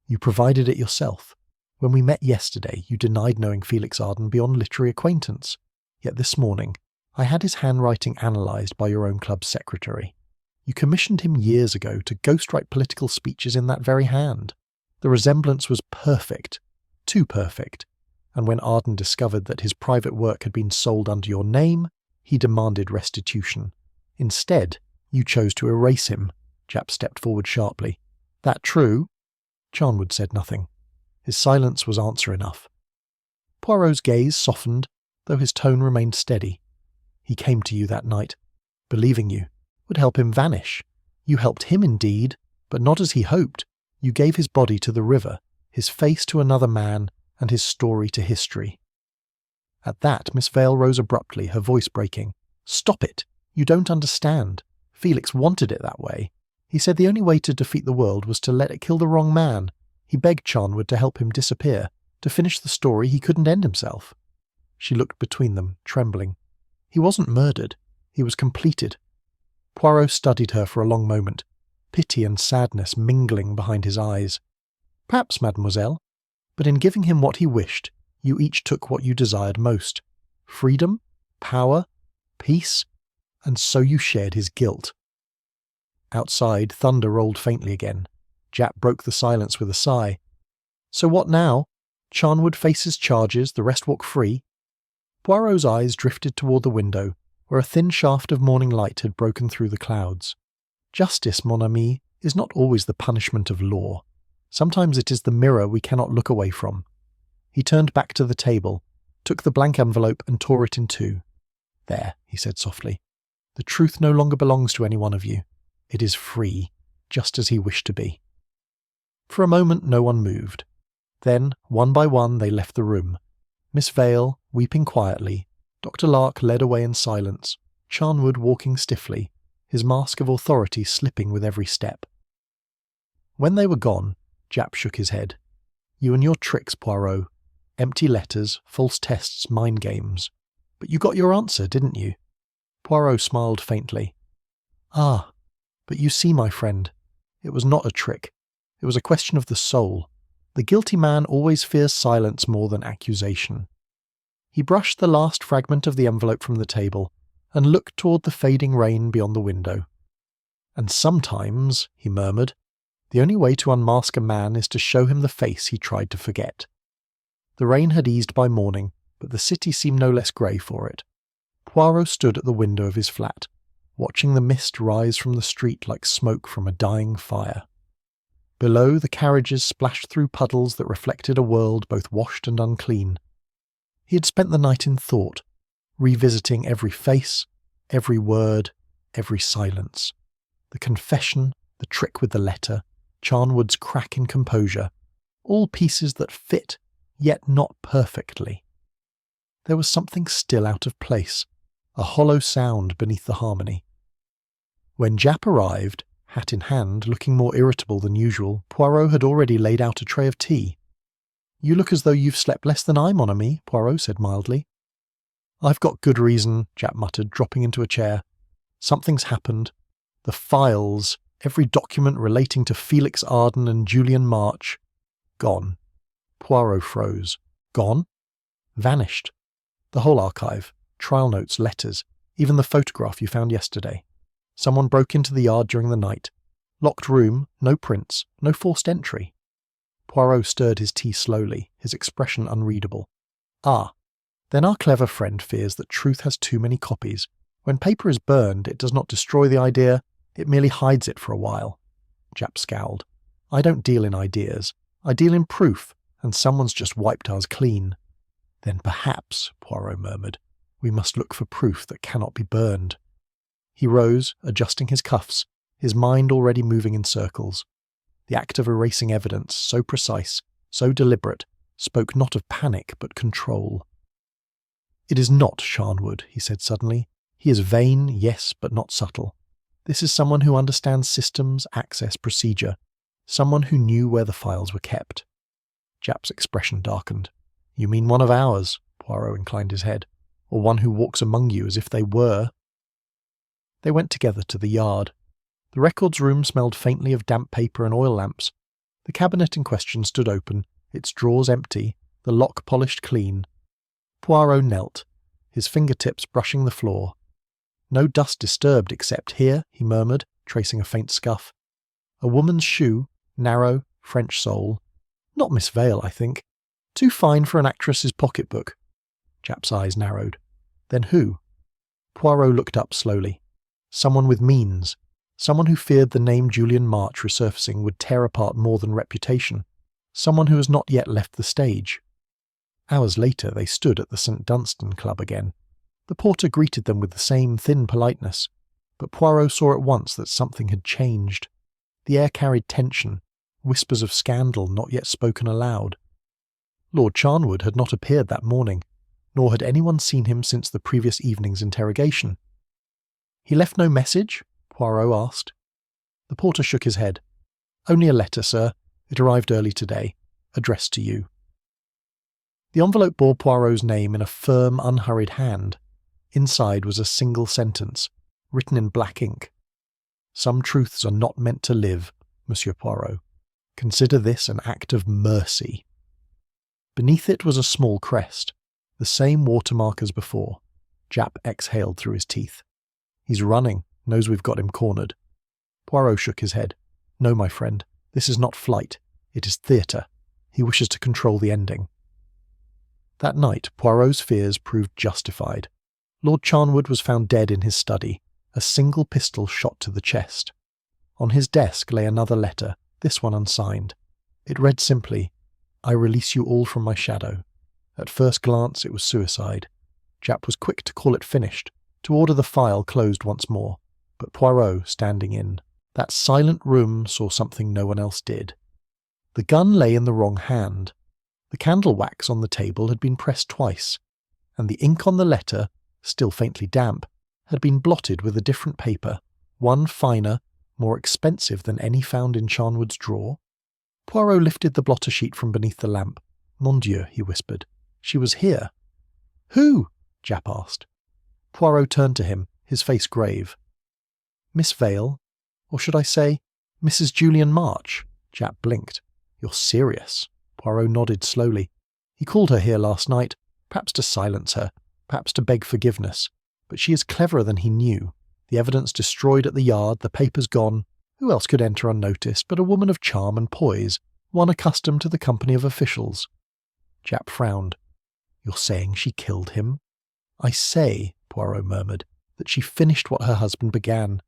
You provided it yourself. When we met yesterday, you denied knowing Felix Arden beyond literary acquaintance. Yet this morning, I had his handwriting analysed by your own club's secretary. You commissioned him years ago to ghostwrite political speeches in that very hand. The resemblance was perfect, too perfect, and when Arden discovered that his private work had been sold under your name, he demanded restitution. Instead, you chose to erase him. Japp stepped forward sharply. That true? Charnwood said nothing. His silence was answer enough. Poirot's gaze softened, though his tone remained steady. He came to you that night, believing you would help him vanish. You helped him indeed, but not as he hoped. You gave his body to the river, his face to another man, and his story to history. At that, Miss Vale rose abruptly, her voice breaking. Stop it! You don't understand. Felix wanted it that way. He said the only way to defeat the world was to let it kill the wrong man. He begged Charnwood to help him disappear, to finish the story he couldn't end himself. She looked between them, trembling. He wasn't murdered. He was completed. Poirot studied her for a long moment, pity and sadness mingling behind his eyes. Perhaps, mademoiselle, but in giving him what he wished, you each took what you desired most. Freedom, power, peace, and so you shared his guilt. Outside, thunder rolled faintly again. Japp broke the silence with a sigh. So what now? Charnwood faces charges, the rest walk free? Poirot's eyes drifted toward the window, where a thin shaft of morning light had broken through the clouds. Justice, mon ami, is not always the punishment of law. Sometimes it is the mirror we cannot look away from. He turned back to the table, took the blank envelope and tore it in two. There, he said softly. The truth no longer belongs to any one of you. It is free, just as he wished to be. For a moment no one moved. Then, one by one, they left the room. Miss Vale, weeping quietly, Dr. Lark led away in silence, Charnwood walking stiffly, his mask of authority slipping with every step. When they were gone, Japp shook his head. You and your tricks, Poirot. Empty letters, false tests, mind games. But you got your answer, didn't you? Poirot smiled faintly. Ah, but you see, my friend, it was not a trick. It was a question of the soul. The guilty man always fears silence more than accusation. He brushed the last fragment of the envelope from the table and looked toward the fading rain beyond the window. And sometimes, he murmured, the only way to unmask a man is to show him the face he tried to forget. The rain had eased by morning, but the city seemed no less grey for it. Poirot stood at the window of his flat, watching the mist rise from the street like smoke from a dying fire. Below, the carriages splashed through puddles that reflected a world both washed and unclean. He had spent the night in thought, revisiting every face, every word, every silence. The confession, the trick with the letter, Charnwood's crack in composure, all pieces that fit, yet not perfectly. There was something still out of place, a hollow sound beneath the harmony. When Japp arrived, hat in hand, looking more irritable than usual, Poirot had already laid out a tray of tea. You look as though you've slept less than I, mon ami, Poirot said mildly. I've got good reason, Japp muttered, dropping into a chair. Something's happened. The files, every document relating to Felix Arden and Julian March, gone. Poirot froze. Gone? Vanished. The whole archive, trial notes, letters, even the photograph you found yesterday. Someone broke into the yard during the night. Locked room, no prints, no forced entry. Poirot stirred his tea slowly, his expression unreadable. Ah, then our clever friend fears that truth has too many copies. When paper is burned, it does not destroy the idea, it merely hides it for a while. Japp scowled. I don't deal in ideas. I deal in proof, and someone's just wiped ours clean. Then perhaps, Poirot murmured, we must look for proof that cannot be burned. He rose, adjusting his cuffs, his mind already moving in circles. The act of erasing evidence, so precise, so deliberate, spoke not of panic but control. It is not Charnwood, he said suddenly. He is vain, yes, but not subtle. This is someone who understands systems, access, procedure. Someone who knew where the files were kept. Japp's expression darkened. You mean one of ours? Poirot inclined his head. Or one who walks among you as if they were? They went together to the yard. The records room smelled faintly of damp paper and oil lamps. The cabinet in question stood open, its drawers empty, the lock polished clean. Poirot knelt, his fingertips brushing the floor. No dust disturbed except here, he murmured, tracing a faint scuff. A woman's shoe, narrow, French sole. Not Miss Vale, I think. Too fine for an actress's pocketbook. Japp's eyes narrowed. Then who? Poirot looked up slowly. Someone with means. Someone who feared the name Julian March resurfacing would tear apart more than reputation. Someone who has not yet left the stage. Hours later they stood at the St. Dunstan Club again. The porter greeted them with the same thin politeness, but Poirot saw at once that something had changed. The air carried tension, whispers of scandal not yet spoken aloud. Lord Charnwood had not appeared that morning, nor had anyone seen him since the previous evening's interrogation. He left no message? Poirot asked. The porter shook his head. Only a letter, sir. It arrived early today, addressed to you. The envelope bore Poirot's name in a firm, unhurried hand. Inside was a single sentence, written in black ink. Some truths are not meant to live, Monsieur Poirot. Consider this an act of mercy. Beneath it was a small crest, the same watermark as before. Japp exhaled through his teeth. He's running, knows we've got him cornered. Poirot shook his head. No, my friend, this is not flight. It is theatre. He wishes to control the ending. That night, Poirot's fears proved justified. Lord Charnwood was found dead in his study, a single pistol shot to the chest. On his desk lay another letter, this one unsigned. It read simply, I release you all from my shadow. At first glance it was suicide. Japp was quick to call it finished, to order the file closed once more, but Poirot, standing in that silent room, saw something no one else did. The gun lay in the wrong hand. The candle wax on the table had been pressed twice, and the ink on the letter, still faintly damp, had been blotted with a different paper, one finer, more expensive than any found in Charnwood's drawer. Poirot lifted the blotter sheet from beneath the lamp. Mon Dieu, he whispered. She was here. Who? Japp asked. Poirot turned to him, his face grave. Miss Vale, or should I say, Mrs. Julian March? Japp blinked. You're serious. Poirot nodded slowly. He called her here last night, perhaps to silence her, perhaps to beg forgiveness. But she is cleverer than he knew. The evidence destroyed at the yard, the papers gone. Who else could enter unnoticed but a woman of charm and poise, one accustomed to the company of officials? Japp frowned. You're saying she killed him? I say, Poirot murmured, that she finished what her husband began.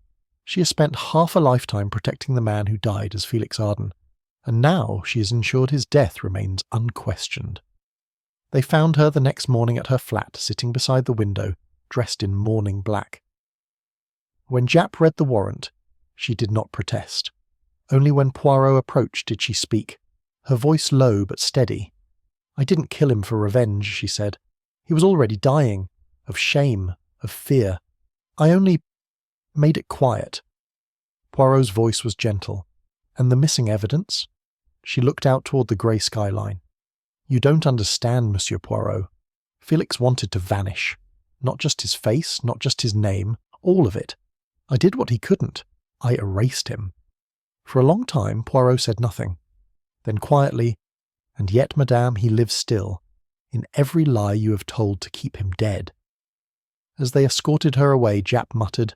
She has spent half a lifetime protecting the man who died as Felix Arden, and now she has ensured his death remains unquestioned. They found her the next morning at her flat, sitting beside the window, dressed in mourning black. When Japp read the warrant, she did not protest. Only when Poirot approached did she speak, her voice low but steady. I didn't kill him for revenge, she said. He was already dying, of shame, of fear. I only made it quiet. Poirot's voice was gentle. And the missing evidence? She looked out toward the grey skyline. You don't understand, Monsieur Poirot. Felix wanted to vanish. Not just his face, not just his name, all of it. I did what he couldn't. I erased him. For a long time, Poirot said nothing. Then quietly, and yet, madame, he lives still, in every lie you have told to keep him dead. As they escorted her away, Japp muttered,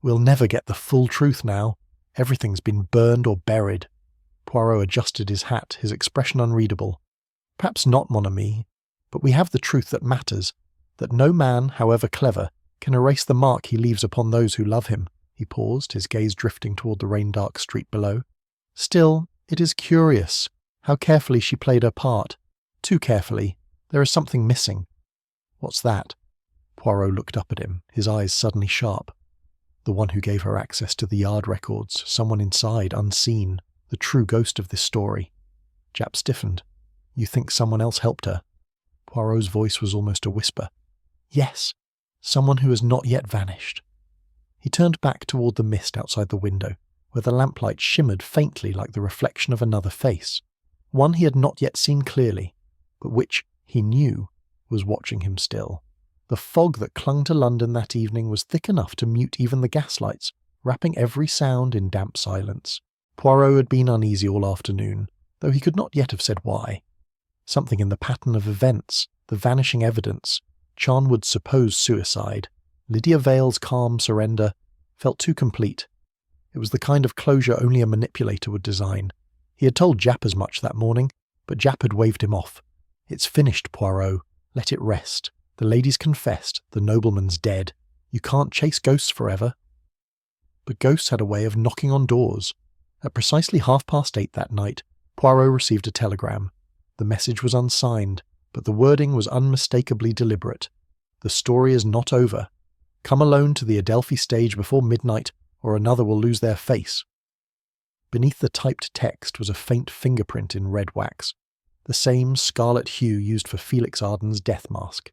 We'll never get the full truth now. Everything's been burned or buried. Poirot adjusted his hat, his expression unreadable. Perhaps not, mon ami, but we have the truth that matters, that no man, however clever, can erase the mark he leaves upon those who love him. He paused, his gaze drifting toward the rain-dark street below. Still, it is curious how carefully she played her part. Too carefully. There is something missing. What's that? Poirot looked up at him, his eyes suddenly sharp. The one who gave her access to the yard records, someone inside, unseen, the true ghost of this story. Japp stiffened. You think someone else helped her? Poirot's voice was almost a whisper. Yes, someone who has not yet vanished. He turned back toward the mist outside the window, where the lamplight shimmered faintly like the reflection of another face, one he had not yet seen clearly, but which, he knew, was watching him still. The fog that clung to London that evening was thick enough to mute even the gaslights, wrapping every sound in damp silence. Poirot had been uneasy all afternoon, though he could not yet have said why. Something in the pattern of events, the vanishing evidence, Charnwood's supposed suicide, Lydia Vale's calm surrender, felt too complete. It was the kind of closure only a manipulator would design. He had told Japp as much that morning, but Japp had waved him off. It's finished, Poirot. Let it rest. The lady's confessed, the nobleman's dead. You can't chase ghosts forever. But ghosts had a way of knocking on doors. At precisely 8:30 that night, Poirot received a telegram. The message was unsigned, but the wording was unmistakably deliberate. The story is not over. Come alone to the Adelphi stage before midnight, or another will lose their face. Beneath the typed text was a faint fingerprint in red wax, the same scarlet hue used for Felix Arden's death mask.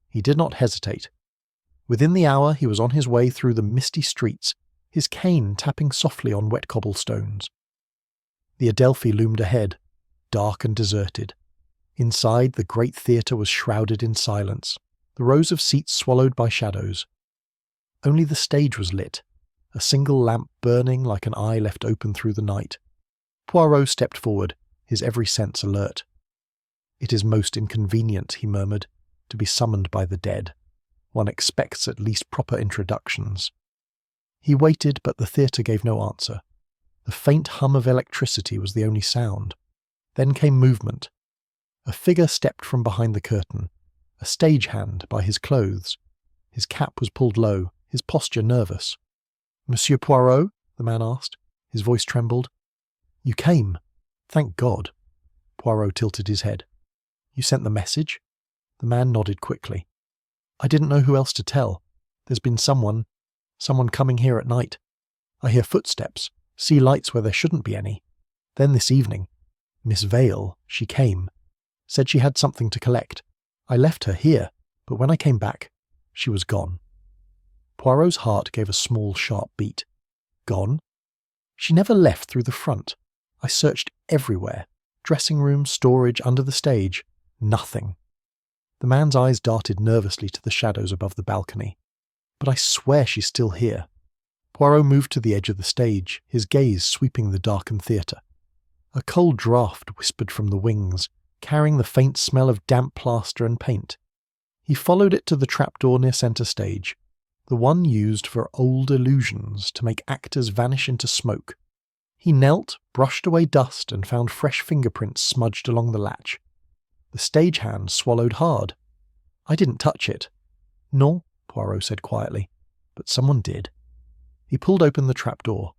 He did not hesitate. Within the hour he was on his way through the misty streets, his cane tapping softly on wet cobblestones. The Adelphi loomed ahead, dark and deserted. Inside, the great theatre was shrouded in silence, the rows of seats swallowed by shadows. Only the stage was lit, a single lamp burning like an eye left open through the night. Poirot stepped forward, his every sense alert. It is most inconvenient, he murmured, to be summoned by the dead. One expects at least proper introductions. He waited, but the theatre gave no answer. The faint hum of electricity was the only sound. Then came movement. A figure stepped from behind the curtain, a stagehand by his clothes. His cap was pulled low, his posture nervous. "Monsieur Poirot?" the man asked. His voice trembled. "You came. Thank God." Poirot tilted his head. "You sent the message?" The man nodded quickly. "I didn't know who else to tell. There's been someone coming here at night. I hear footsteps, see lights where there shouldn't be any. Then this evening, Miss Vale, she came. Said she had something to collect. I left her here, but when I came back, she was gone." Poirot's heart gave a small, sharp beat. Gone? She never left through the front. I searched everywhere. Dressing room, storage, under the stage. Nothing. The man's eyes darted nervously to the shadows above the balcony. "But I swear she's still here." Poirot moved to the edge of the stage, his gaze sweeping the darkened theatre. A cold draught whispered from the wings, carrying the faint smell of damp plaster and paint. He followed it to the trapdoor near centre stage, the one used for old illusions to make actors vanish into smoke. He knelt, brushed away dust, and found fresh fingerprints smudged along the latch. The stagehand swallowed hard. "I didn't touch it." "No," Poirot said quietly, "but someone did." He pulled open the trapdoor.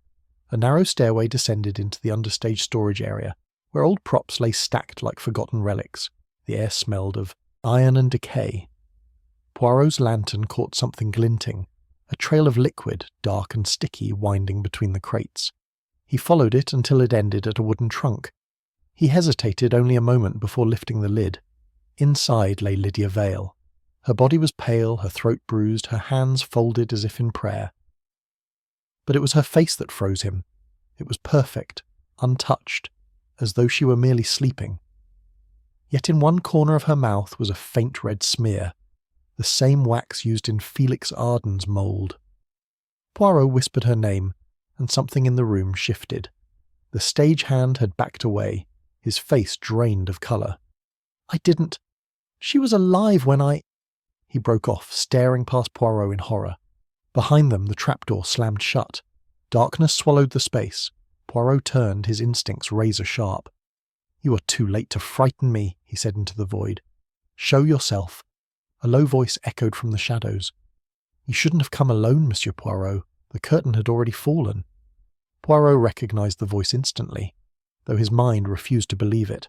A narrow stairway descended into the understage storage area, where old props lay stacked like forgotten relics. The air smelled of iron and decay. Poirot's lantern caught something glinting, a trail of liquid, dark and sticky, winding between the crates. He followed it until it ended at a wooden trunk. He hesitated only a moment before lifting the lid. Inside lay Lydia Vale. Her body was pale, her throat bruised, her hands folded as if in prayer. But it was her face that froze him. It was perfect, untouched, as though she were merely sleeping. Yet in one corner of her mouth was a faint red smear, the same wax used in Felix Arden's mould. Poirot whispered her name, and something in the room shifted. The stagehand had backed away, his face drained of colour. "I didn't... She was alive when I..." He broke off, staring past Poirot in horror. Behind them the trapdoor slammed shut. Darkness swallowed the space. Poirot turned, his instincts razor-sharp. "You are too late to frighten me," he said into the void. "Show yourself." A low voice echoed from the shadows. You shouldn't have come alone, Monsieur Poirot. The curtain had already fallen. Poirot recognised the voice instantly, though his mind refused to believe it.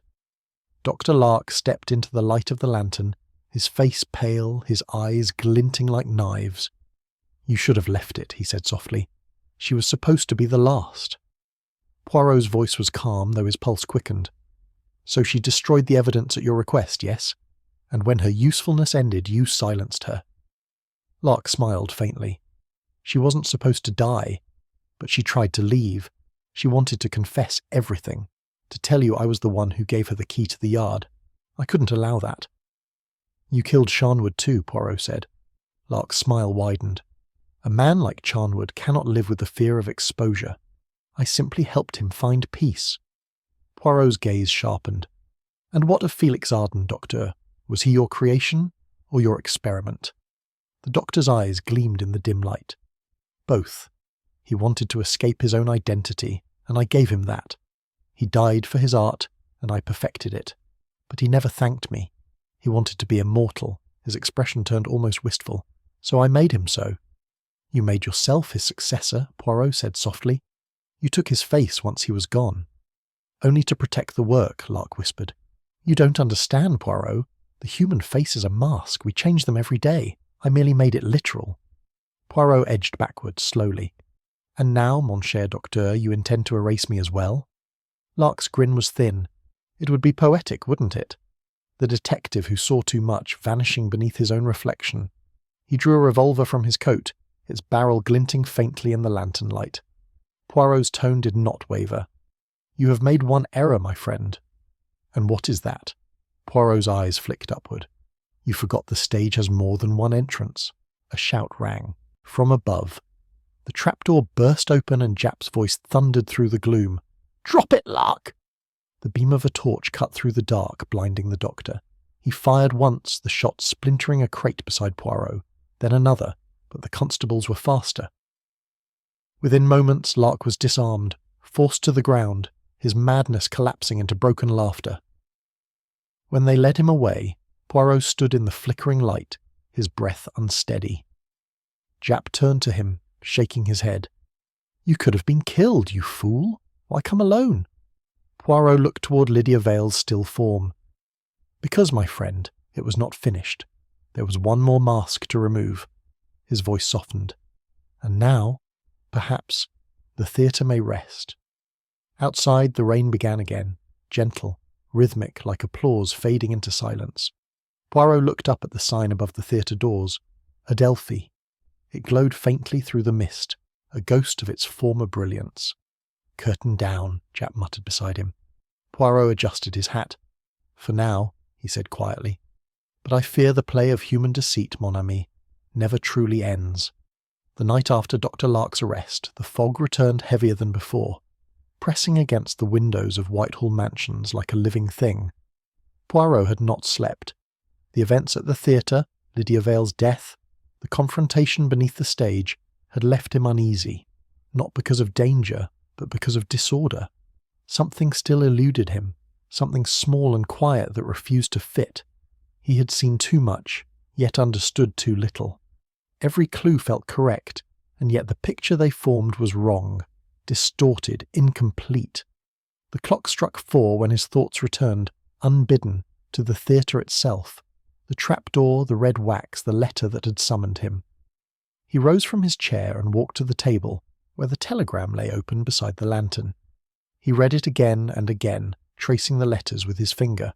Dr. Lark stepped into the light of the lantern, his face pale, his eyes glinting like knives. You should have left it, he said softly. She was supposed to be the last. Poirot's voice was calm, though his pulse quickened. So she destroyed the evidence at your request, yes? And when her usefulness ended, you silenced her. Lark smiled faintly. She wasn't supposed to die, but she tried to leave. She wanted to confess everything, to tell you I was the one who gave her the key to the yard. I couldn't allow that. You killed Charnwood too, Poirot said. Lark's smile widened. A man like Charnwood cannot live with the fear of exposure. I simply helped him find peace. Poirot's gaze sharpened. And what of Felix Arden, Docteur? Was he your creation or your experiment? The doctor's eyes gleamed in the dim light. Both. He wanted to escape his own identity, and I gave him that. He died for his art, and I perfected it. But he never thanked me. He wanted to be immortal. His expression turned almost wistful. So I made him so. You made yourself his successor, Poirot said softly. You took his face once he was gone. Only to protect the work, Lark whispered. You don't understand, Poirot. The human face is a mask. We change them every day. I merely made it literal. Poirot edged backwards slowly. And now, mon cher docteur, you intend to erase me as well? Lark's grin was thin. It would be poetic, wouldn't it? The detective who saw too much vanishing beneath his own reflection. He drew a revolver from his coat, its barrel glinting faintly in the lantern light. Poirot's tone did not waver. You have made one error, my friend. And what is that? Poirot's eyes flicked upward. You forgot the stage has more than one entrance. A shout rang. From above. The trapdoor burst open and Japp's voice thundered through the gloom. Drop it, Lark! The beam of a torch cut through the dark, blinding the doctor. He fired once, the shot splintering a crate beside Poirot, then another, but the constables were faster. Within moments, Lark was disarmed, forced to the ground, his madness collapsing into broken laughter. When they led him away, Poirot stood in the flickering light, his breath unsteady. Japp turned to him, shaking his head. You could have been killed, you fool. Why come alone? Poirot looked toward Lydia Vale's still form. Because, my friend, it was not finished. There was one more mask to remove. His voice softened. And now, perhaps, the theatre may rest. Outside, the rain began again, gentle, rhythmic like applause fading into silence. Poirot looked up at the sign above the theatre doors. Adelphi. It glowed faintly through the mist, a ghost of its former brilliance. Curtain down, Japp muttered beside him. Poirot adjusted his hat. For now, he said quietly. But I fear the play of human deceit, mon ami, never truly ends. The night after Dr. Lark's arrest, the fog returned heavier than before, pressing against the windows of Whitehall mansions like a living thing. Poirot had not slept. The events at the theatre, Lydia Vale's death, the confrontation beneath the stage, had left him uneasy, not because of danger, but because of disorder. Something still eluded him, something small and quiet that refused to fit. He had seen too much, yet understood too little. Every clue felt correct, and yet the picture they formed was wrong, distorted, incomplete. The clock struck 4 when his thoughts returned, unbidden, to the theatre itself, the trapdoor, the red wax, the letter that had summoned him. He rose from his chair and walked to the table, where the telegram lay open beside the lantern. He read it again and again, tracing the letters with his finger.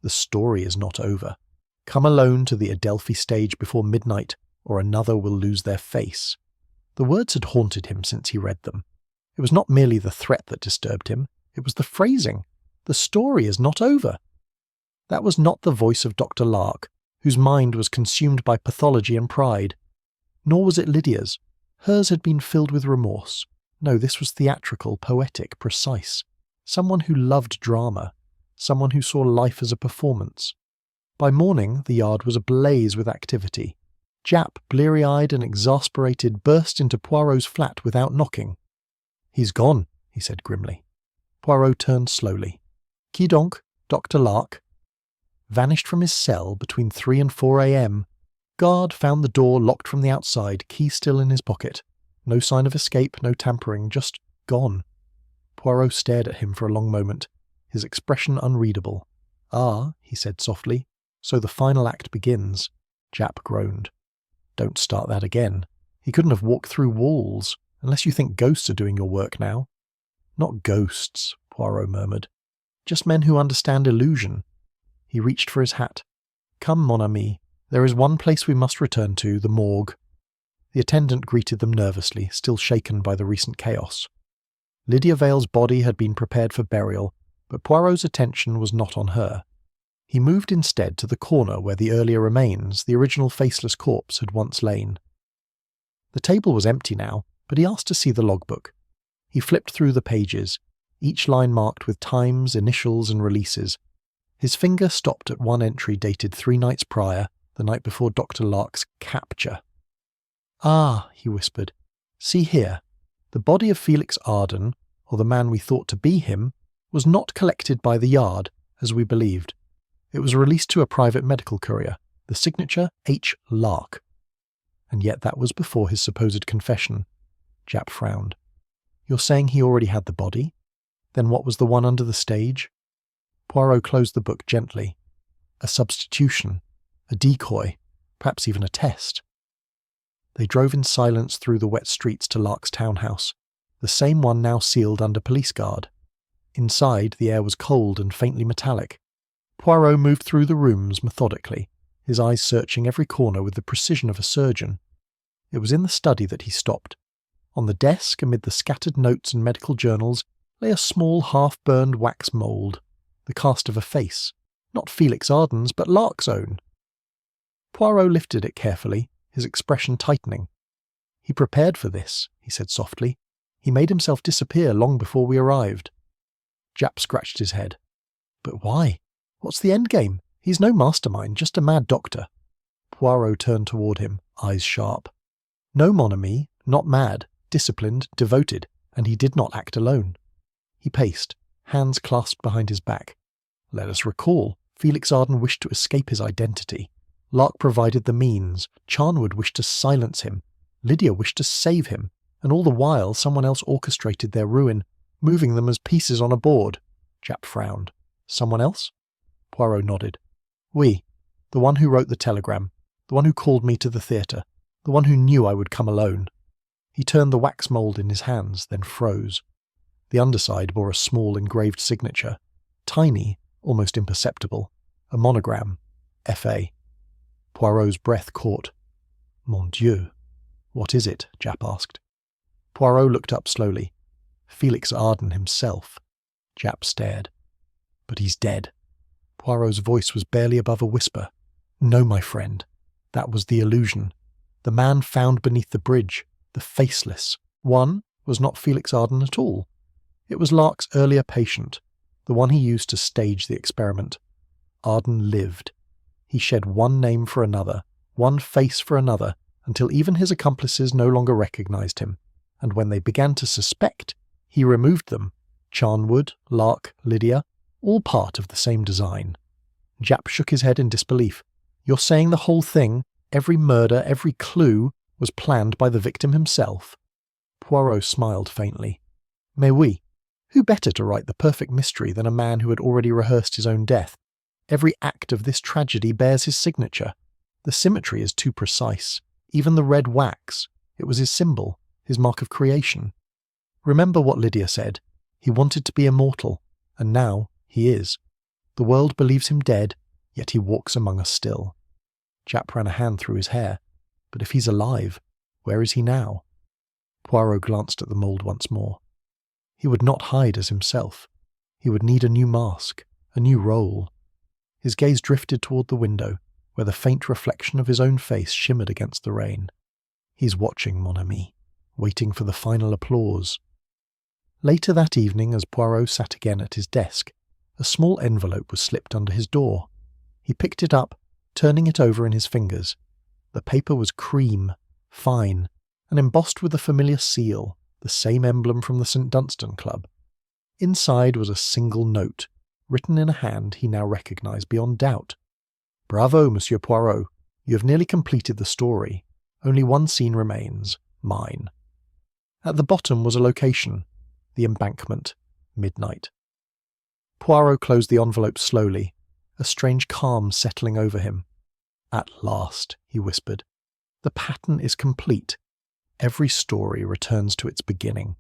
The story is not over. Come alone to the Adelphi stage before midnight, or another will lose their face. The words had haunted him since he read them. It was not merely the threat that disturbed him, it was the phrasing. The story is not over. That was not the voice of Dr. Lark, whose mind was consumed by pathology and pride. Nor was it Lydia's. Hers had been filled with remorse. No, this was theatrical, poetic, precise. Someone who loved drama. Someone who saw life as a performance. By morning, the yard was ablaze with activity. Japp, bleary-eyed and exasperated, burst into Poirot's flat without knocking. He's gone, he said grimly. Poirot turned slowly. Qui donc? Dr. Lark? Vanished from his cell between 3 and 4 a.m. Guard found the door locked from the outside, key still in his pocket. No sign of escape, no tampering, just gone. Poirot stared at him for a long moment, his expression unreadable. "Ah," he said softly, "so the final act begins." Japp groaned. "Don't start that again. He couldn't have walked through walls, unless you think ghosts are doing your work now." "Not ghosts," Poirot murmured. "Just men who understand illusion." He reached for his hat. "Come, mon ami, there is one place we must return to, the morgue." The attendant greeted them nervously, still shaken by the recent chaos. Lydia Vale's body had been prepared for burial, but Poirot's attention was not on her. He moved instead to the corner where the earlier remains, the original faceless corpse, had once lain. The table was empty now, but he asked to see the logbook. He flipped through the pages, each line marked with times, initials, and releases. His finger stopped at one entry dated 3 nights prior, the night before Dr. Lark's capture. "Ah," he whispered, "see here. The body of Felix Arden, or the man we thought to be him, was not collected by the Yard, as we believed. It was released to a private medical courier, the signature H. Lark. And yet that was before his supposed confession." Japp frowned. "You're saying he already had the body? Then what was the one under the stage?" Poirot closed the book gently. "A substitution, a decoy, perhaps even a test." They drove in silence through the wet streets to Lark's townhouse, the same one now sealed under police guard. Inside, the air was cold and faintly metallic. Poirot moved through the rooms methodically, his eyes searching every corner with the precision of a surgeon. It was in the study that he stopped. On the desk, amid the scattered notes and medical journals, lay a small half-burned wax mould, the cast of a face, not Felix Arden's, but Lark's own. Poirot lifted it carefully, his expression tightening. "He prepared for this," he said softly. "He made himself disappear long before we arrived." Japp scratched his head. "But why? What's the end game? He's no mastermind, just a mad doctor." Poirot turned toward him, eyes sharp. "No, mon ami, not mad, disciplined, devoted, and he did not act alone." He paced, hands clasped behind his back. "Let us recall, Felix Arden wished to escape his identity. Lark provided the means, Charnwood wished to silence him, Lydia wished to save him, and all the while someone else orchestrated their ruin, moving them as pieces on a board." Japp frowned. "Someone else?" Poirot nodded. "Oui, the one who wrote the telegram, the one who called me to the theatre, the one who knew I would come alone." He turned the wax mould in his hands, then froze. The underside bore a small engraved signature, tiny, almost imperceptible, a monogram, F.A. Poirot's breath caught. "Mon Dieu! What is it?" Japp asked. Poirot looked up slowly. Felix Arden himself. Japp stared. "But he's dead." Poirot's voice was barely above a whisper. "No, my friend. That was the illusion. The man found beneath the bridge, the faceless one, was not Felix Arden at all. It was Lark's earlier patient, the one he used to stage the experiment. Arden lived. He shed one name for another, one face for another, until even his accomplices no longer recognized him, and when they began to suspect, he removed them. Charnwood, Lark, Lydia, all part of the same design." Japp shook his head in disbelief. "You're saying the whole thing, every murder, every clue, was planned by the victim himself?" Poirot smiled faintly. "Mais oui. Who better to write the perfect mystery than a man who had already rehearsed his own death? Every act of this tragedy bears his signature. The symmetry is too precise. Even the red wax. It was his symbol, his mark of creation. Remember what Lydia said. He wanted to be immortal, and now he is. The world believes him dead, yet he walks among us still." Japp ran a hand through his hair. "But if he's alive, where is he now?" Poirot glanced at the mould once more. He would not hide as himself. He would need a new mask, a new role. His gaze drifted toward the window, where the faint reflection of his own face shimmered against the rain. "He's watching, mon ami, waiting for the final applause." Later that evening, as Poirot sat again at his desk, a small envelope was slipped under his door. He picked it up, turning it over in his fingers. The paper was cream, fine, and embossed with the familiar seal, the same emblem from the St. Dunstan Club. Inside was a single note, written in a hand he now recognized beyond doubt. "Bravo, Monsieur Poirot. You have nearly completed the story. Only one scene remains, mine. At the bottom was a location, the embankment, midnight. Poirot closed the envelope slowly, a strange calm settling over him. At last, he whispered. The pattern is complete. Every story returns to its beginning.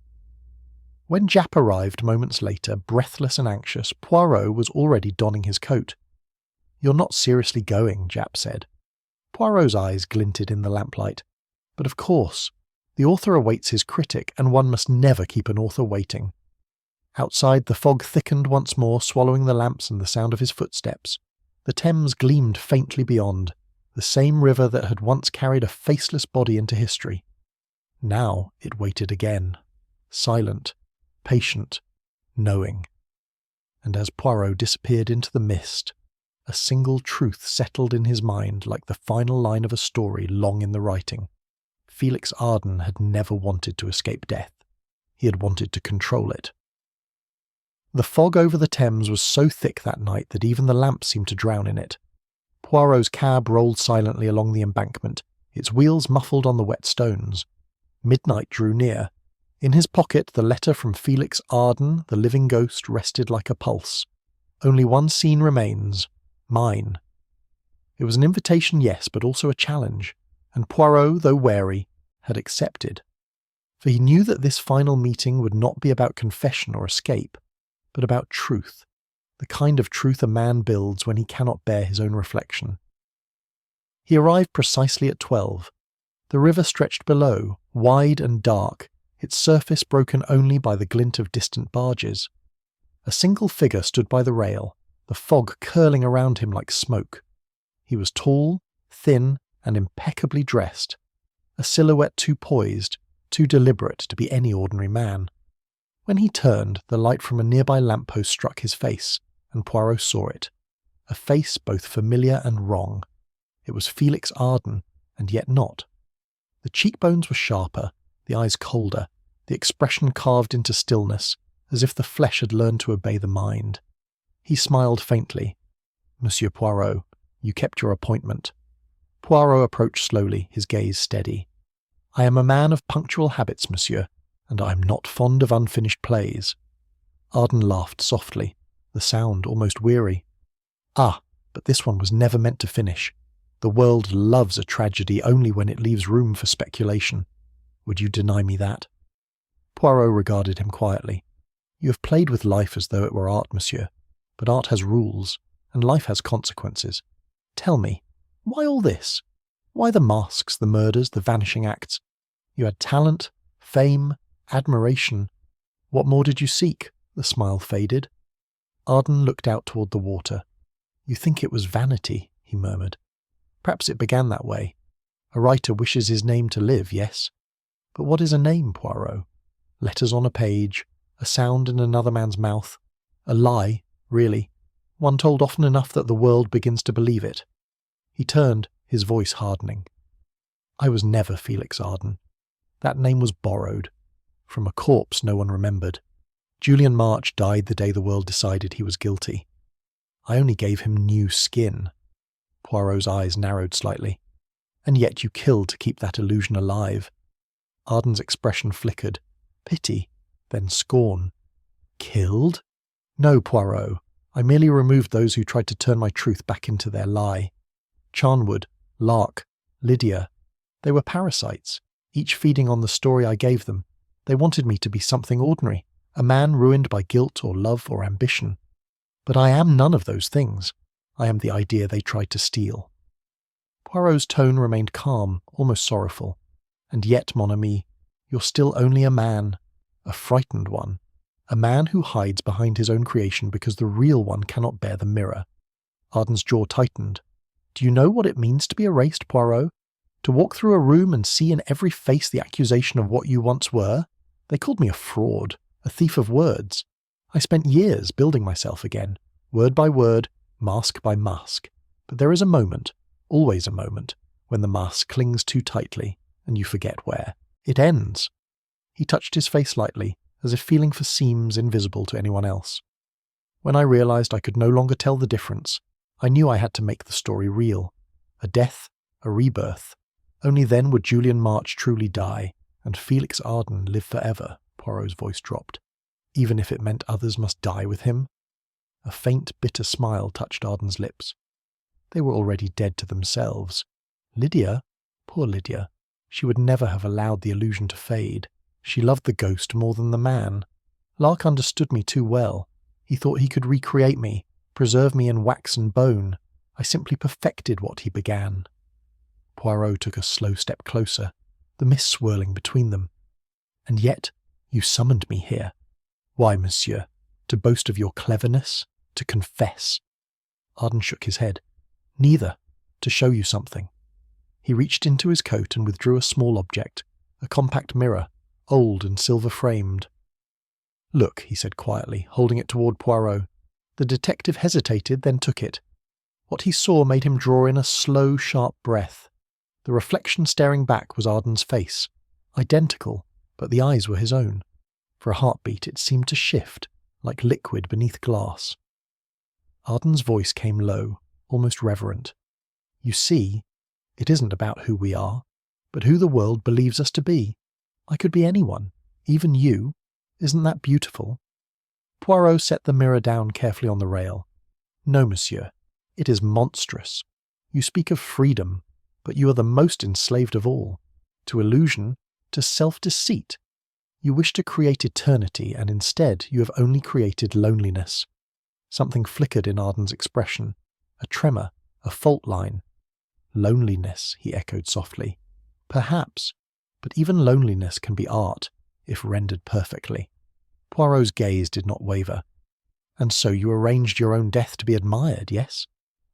When Japp arrived moments later, breathless and anxious, Poirot was already donning his coat. "You're not seriously going," Japp said. Poirot's eyes glinted in the lamplight. "But of course, the author awaits his critic, and one must never keep an author waiting." Outside, the fog thickened once more, swallowing the lamps and the sound of his footsteps. The Thames gleamed faintly beyond, the same river that had once carried a faceless body into history. Now it waited again, silent, patient, knowing. And as Poirot disappeared into the mist, a single truth settled in his mind like the final line of a story long in the writing. Felix Arden had never wanted to escape death. He had wanted to control it. The fog over the Thames was so thick that night that even the lamps seemed to drown in it. Poirot's cab rolled silently along the embankment, its wheels muffled on the wet stones. Midnight drew near. In his pocket, the letter from Felix Arden, the living ghost, rested like a pulse. Only one scene remains, mine. It was an invitation, yes, but also a challenge, and Poirot, though wary, had accepted. For he knew that this final meeting would not be about confession or escape, but about truth, the kind of truth a man builds when he cannot bear his own reflection. He arrived precisely at 12. The river stretched below, wide and dark, its surface broken only by the glint of distant barges. A single figure stood by the rail, the fog curling around him like smoke. He was tall, thin, and impeccably dressed, a silhouette too poised, too deliberate to be any ordinary man. When he turned, the light from a nearby lamppost struck his face, and Poirot saw it. A face both familiar and wrong. It was Felix Arden, and yet not. The cheekbones were sharper, the eyes colder, the expression carved into stillness, as if the flesh had learned to obey the mind. He smiled faintly. "Monsieur Poirot, you kept your appointment." Poirot approached slowly, his gaze steady. "I am a man of punctual habits, monsieur, and I am not fond of unfinished plays." Arden laughed softly, the sound almost weary. "Ah, but this one was never meant to finish. The world loves a tragedy only when it leaves room for speculation. Would you deny me that?" Poirot regarded him quietly. "You have played with life as though it were art, monsieur, but art has rules, and life has consequences. Tell me, why all this? Why the masks, the murders, the vanishing acts? You had talent, fame, admiration. What more did you seek?" The smile faded. Arden looked out toward the water. "You think it was vanity," he murmured. "Perhaps it began that way. A writer wishes his name to live, yes? But what is a name, Poirot? Letters on a page, a sound in another man's mouth, a lie, really, one told often enough that the world begins to believe it." He turned, his voice hardening. "I was never Felix Arden. That name was borrowed. From a corpse no one remembered. Julian March died the day the world decided he was guilty. I only gave him new skin." Poirot's eyes narrowed slightly. "And yet you killed to keep that illusion alive." Arden's expression flickered. Pity, then scorn. "Killed? No, Poirot. I merely removed those who tried to turn my truth back into their lie. Charnwood, Lark, Lydia. They were parasites, each feeding on the story I gave them. They wanted me to be something ordinary, a man ruined by guilt or love or ambition. But I am none of those things. I am the idea they tried to steal." Poirot's tone remained calm, almost sorrowful. "And yet, mon ami, you're still only a man, a frightened one, a man who hides behind his own creation because the real one cannot bear the mirror." Arden's jaw tightened. "Do you know what it means to be erased, Poirot? To walk through a room and see in every face the accusation of what you once were? They called me a fraud, a thief of words. I spent years building myself again, word by word, mask by mask. But there is a moment, always a moment, when the mask clings too tightly, and you forget where. It ends." He touched his face lightly, as if feeling for seams invisible to anyone else. "When I realized I could no longer tell the difference, I knew I had to make the story real. A death, a rebirth. Only then would Julian March truly die, and Felix Arden live forever, Poirot's voice dropped, even if it meant others must die with him. A faint, bitter smile touched Arden's lips. They were already dead to themselves. Lydia, poor Lydia, she would never have allowed the illusion to fade. She loved the ghost more than the man. Lark understood me too well. He thought he could recreate me, preserve me in wax and bone. I simply perfected what he began. Poirot took a slow step closer, the mist swirling between them. And yet, you summoned me here. Why, monsieur? To boast of your cleverness? To confess? Arden shook his head. Neither. To show you something. He reached into his coat and withdrew a small object, a compact mirror, old and silver-framed. Look, he said quietly, holding it toward Poirot. The detective hesitated, then took it. What he saw made him draw in a slow, sharp breath. The reflection staring back was Arden's face, identical, but the eyes were his own. For a heartbeat it seemed to shift, like liquid beneath glass. Arden's voice came low, almost reverent. You see, it isn't about who we are, but who the world believes us to be. I could be anyone, even you. Isn't that beautiful? Poirot set the mirror down carefully on the rail. No, monsieur, it is monstrous. You speak of freedom, but you are the most enslaved of all. To illusion, to self-deceit. You wish to create eternity, and instead you have only created loneliness. Something flickered in Arden's expression, a tremor, a fault line. Loneliness, he echoed softly. Perhaps, but even loneliness can be art, if rendered perfectly. Poirot's gaze did not waver. And so you arranged your own death to be admired, yes?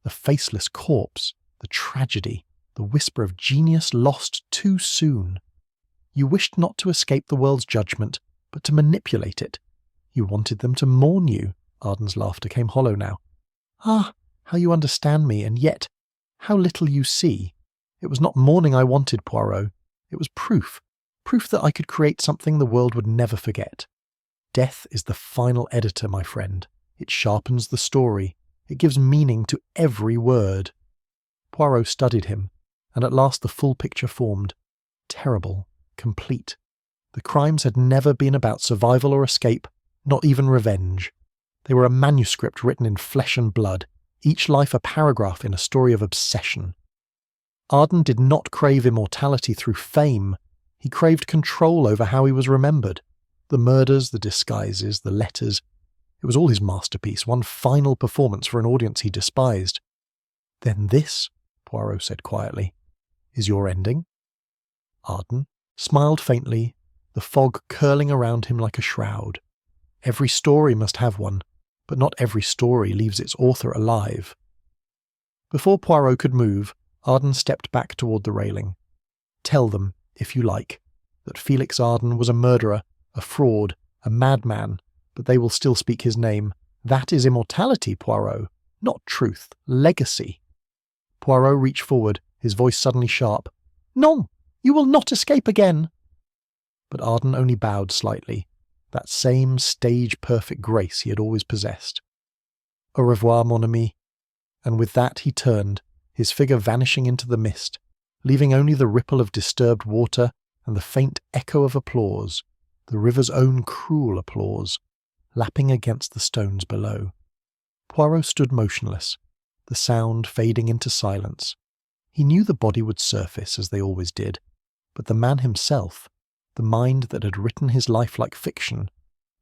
The faceless corpse, the tragedy, the whisper of genius lost too soon. You wished not to escape the world's judgment, but to manipulate it. You wanted them to mourn you. Arden's laughter came hollow now. Ah, how you understand me, and yet, how little you see. It was not mourning I wanted, Poirot. It was proof. Proof that I could create something the world would never forget. Death is the final editor, my friend. It sharpens the story. It gives meaning to every word. Poirot studied him, and at last the full picture formed. Terrible, complete. The crimes had never been about survival or escape, not even revenge. They were a manuscript written in flesh and blood, each life a paragraph in a story of obsession. Arden did not crave immortality through fame. He craved control over how he was remembered. The murders, the disguises, the letters. It was all his masterpiece, one final performance for an audience he despised. Then this, Poirot said quietly, is your ending? Arden smiled faintly, the fog curling around him like a shroud. Every story must have one, but not every story leaves its author alive. Before Poirot could move, Arden stepped back toward the railing. Tell them, if you like, that Felix Arden was a murderer, a fraud, a madman, but they will still speak his name. That is immortality, Poirot, not truth, legacy. Poirot reached forward, his voice suddenly sharp. Non, you will not escape again. But Arden only bowed slightly, that same stage-perfect grace he had always possessed. Au revoir, mon ami. And with that he turned, his figure vanishing into the mist, leaving only the ripple of disturbed water and the faint echo of applause, the river's own cruel applause, lapping against the stones below. Poirot stood motionless, the sound fading into silence. He knew the body would surface, as they always did, but the man himself, the mind that had written his life like fiction,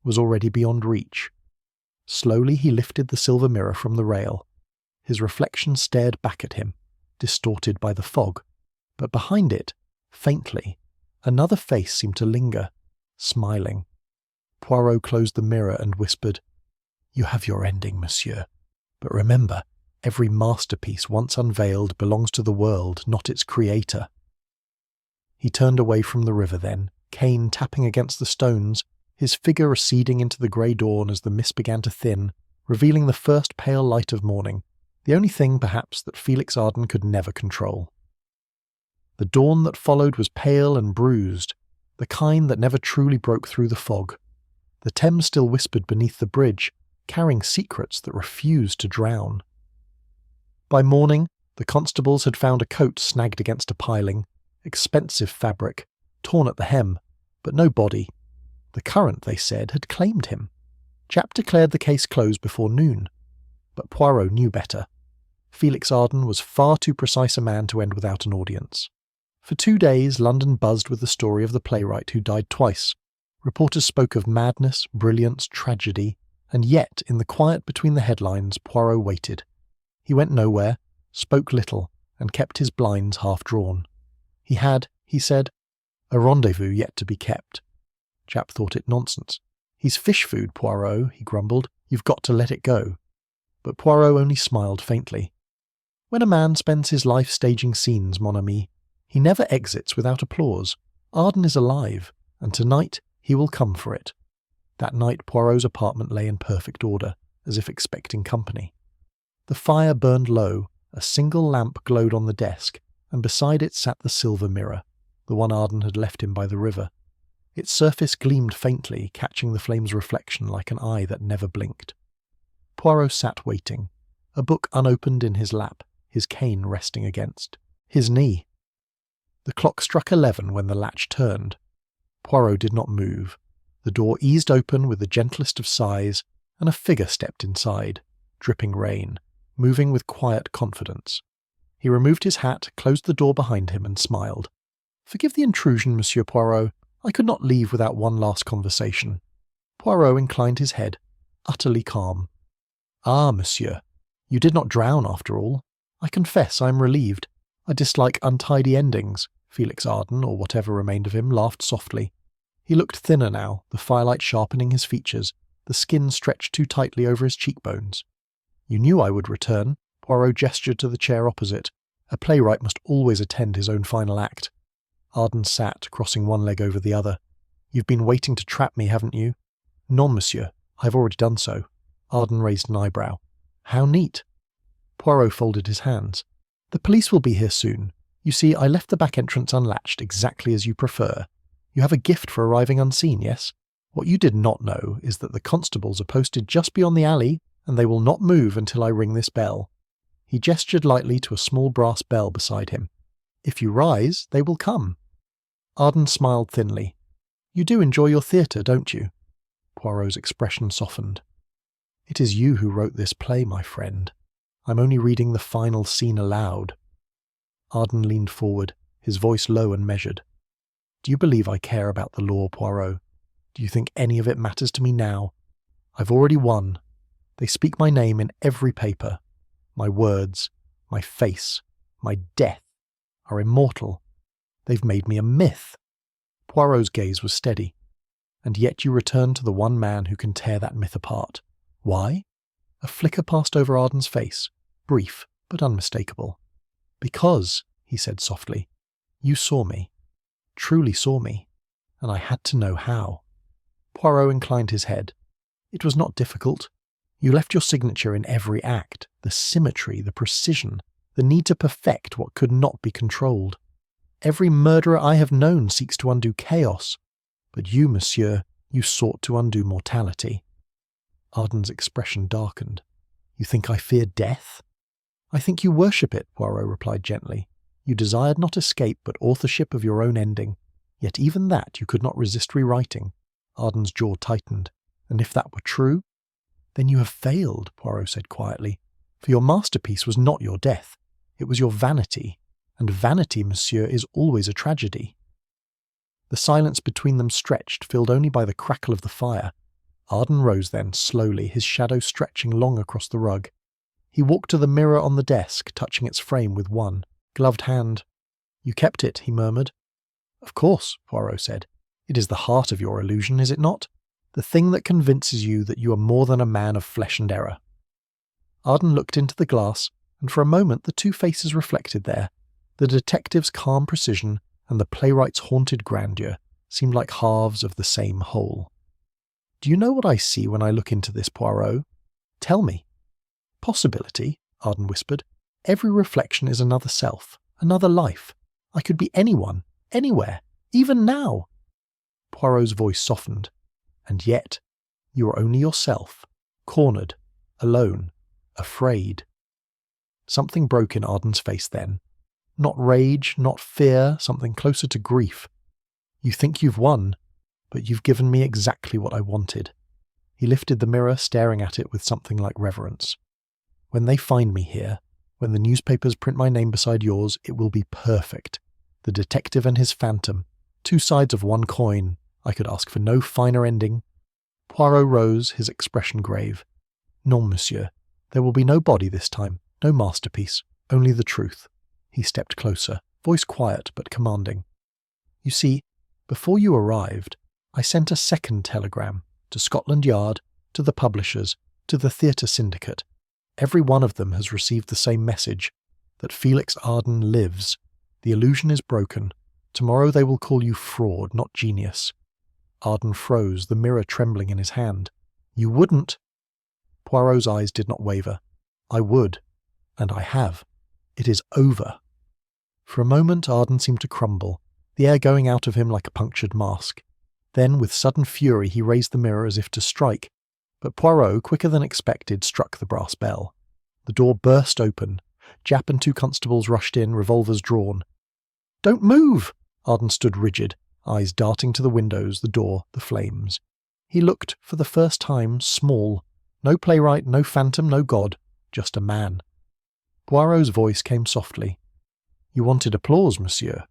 was already beyond reach. Slowly he lifted the silver mirror from the rail. His reflection stared back at him, distorted by the fog, but behind it, faintly, another face seemed to linger, smiling. Poirot closed the mirror and whispered, You have your ending, monsieur. But remember, every masterpiece once unveiled belongs to the world, not its creator. He turned away from the river then, cane tapping against the stones, his figure receding into the grey dawn as the mist began to thin, revealing the first pale light of morning, the only thing, perhaps, that Felix Arden could never control. The dawn that followed was pale and bruised, the kind that never truly broke through the fog. The Thames still whispered beneath the bridge, carrying secrets that refused to drown. By morning, The constables had found a coat snagged against a piling, expensive fabric, torn at the hem, but no body. The current, they said, had claimed him. Japp declared the case closed before noon. But Poirot knew better. Felix Arden was far too precise a man to end without an audience. For 2 days, London buzzed with the story of the playwright who died twice. Reporters spoke of madness, brilliance, tragedy, and yet, in the quiet between the headlines, Poirot waited. He went nowhere, spoke little, and kept his blinds half drawn. He had, he said, a rendezvous yet to be kept. Japp thought it nonsense. He's fish food, Poirot, he grumbled. You've got to let it go. But Poirot only smiled faintly. When a man spends his life staging scenes, mon ami, he never exits without applause. Arden is alive, and tonight he will come for it. That night Poirot's apartment lay in perfect order, as if expecting company. The fire burned low, a single lamp glowed on the desk, and beside it sat the silver mirror, the one Arden had left him by the river. Its surface gleamed faintly, catching the flame's reflection like an eye that never blinked. Poirot sat waiting, a book unopened in his lap, his cane resting against his knee. The clock struck 11 when the latch turned. Poirot did not move. The door eased open with the gentlest of sighs, and a figure stepped inside, dripping rain, moving with quiet confidence. He removed his hat, closed the door behind him, and smiled. "Forgive the intrusion, Monsieur Poirot. I could not leave without one last conversation." Poirot inclined his head, utterly calm. "Ah, monsieur, you did not drown after all. I confess I am relieved. I dislike untidy endings." Felix Arden, or whatever remained of him, laughed softly. He looked thinner now, the firelight sharpening his features, the skin stretched too tightly over his cheekbones. "You knew I would return." Poirot gestured to the chair opposite. A playwright must always attend his own final act. Arden sat, crossing one leg over the other. "You've been waiting to trap me, haven't you?" "Non, monsieur. I have already done so." Arden raised an eyebrow. "How neat." Poirot folded his hands. "The police will be here soon. You see, I left the back entrance unlatched, exactly as you prefer. You have a gift for arriving unseen, yes? What you did not know is that the constables are posted just beyond the alley, and they will not move until I ring this bell." He gestured lightly to a small brass bell beside him. "If you rise, they will come." Arden smiled thinly. "You do enjoy your theatre, don't you?" Poirot's expression softened. "It is you who wrote this play, my friend. I'm only reading the final scene aloud." Arden leaned forward, his voice low and measured. "Do you believe I care about the law, Poirot? Do you think any of it matters to me now? I've already won. They speak my name in every paper. My words, my face, my death are immortal. They've made me a myth." Poirot's gaze was steady. "And yet you return to the one man who can tear that myth apart. Why?" A flicker passed over Arden's face, brief but unmistakable. "Because," he said softly, "you saw me, truly saw me, and I had to know how." Poirot inclined his head. "It was not difficult. You left your signature in every act, the symmetry, the precision, the need to perfect what could not be controlled. Every murderer I have known seeks to undo chaos, but you, monsieur, you sought to undo mortality." Arden's expression darkened. "You think I fear death?" "I think you worship it," Poirot replied gently. "You desired not escape but authorship of your own ending. Yet even that you could not resist rewriting." Arden's jaw tightened. "And if that were true?" "Then you have failed," Poirot said quietly. "For your masterpiece was not your death. It was your vanity. And vanity, monsieur, is always a tragedy." The silence between them stretched, filled only by the crackle of the fire. Arden rose then, slowly, his shadow stretching long across the rug. He walked to the mirror on the desk, touching its frame with one gloved hand. "You kept it," he murmured. "Of course," Poirot said. "It is the heart of your illusion, is it not? The thing that convinces you that you are more than a man of flesh and error." Arden looked into the glass, and for a moment the two faces reflected there, the detective's calm precision and the playwright's haunted grandeur, seemed like halves of the same whole. "Do you know what I see when I look into this, Poirot? Tell me." "Possibility," Arden whispered. "Every reflection is another self, another life. I could be anyone, anywhere, even now." Poirot's voice softened. "And yet, you are only yourself, cornered, alone, afraid." Something broke in Arden's face then. Not rage, not fear, something closer to grief. You think you've won, but you've given me exactly what I wanted. He lifted the mirror, staring at it with something like reverence. When they find me here, when the newspapers print my name beside yours, it will be perfect. The detective and his phantom, two sides of one coin. I could ask for no finer ending. Poirot rose, his expression grave. Non, monsieur. There will be no body this time, no masterpiece, only the truth. He stepped closer, voice quiet but commanding. You see, before you arrived, I sent a second telegram to Scotland Yard, to the publishers, to the theatre syndicate. Every one of them has received the same message, that Felix Arden lives. The illusion is broken. Tomorrow they will call you fraud, not genius. Arden froze, the mirror trembling in his hand. You wouldn't. Poirot's eyes did not waver. I would, and I have. It is over. For a moment Arden seemed to crumble, the air going out of him like a punctured mask. Then, with sudden fury, he raised the mirror as if to strike, but Poirot, quicker than expected, struck the brass bell. The door burst open. Japp and two constables rushed in, revolvers drawn. Don't move! Arden stood rigid, eyes darting to the windows, the door, the flames. He looked, for the first time, small. No playwright, no phantom, no god, just a man. Poirot's voice came softly. You wanted applause, monsieur.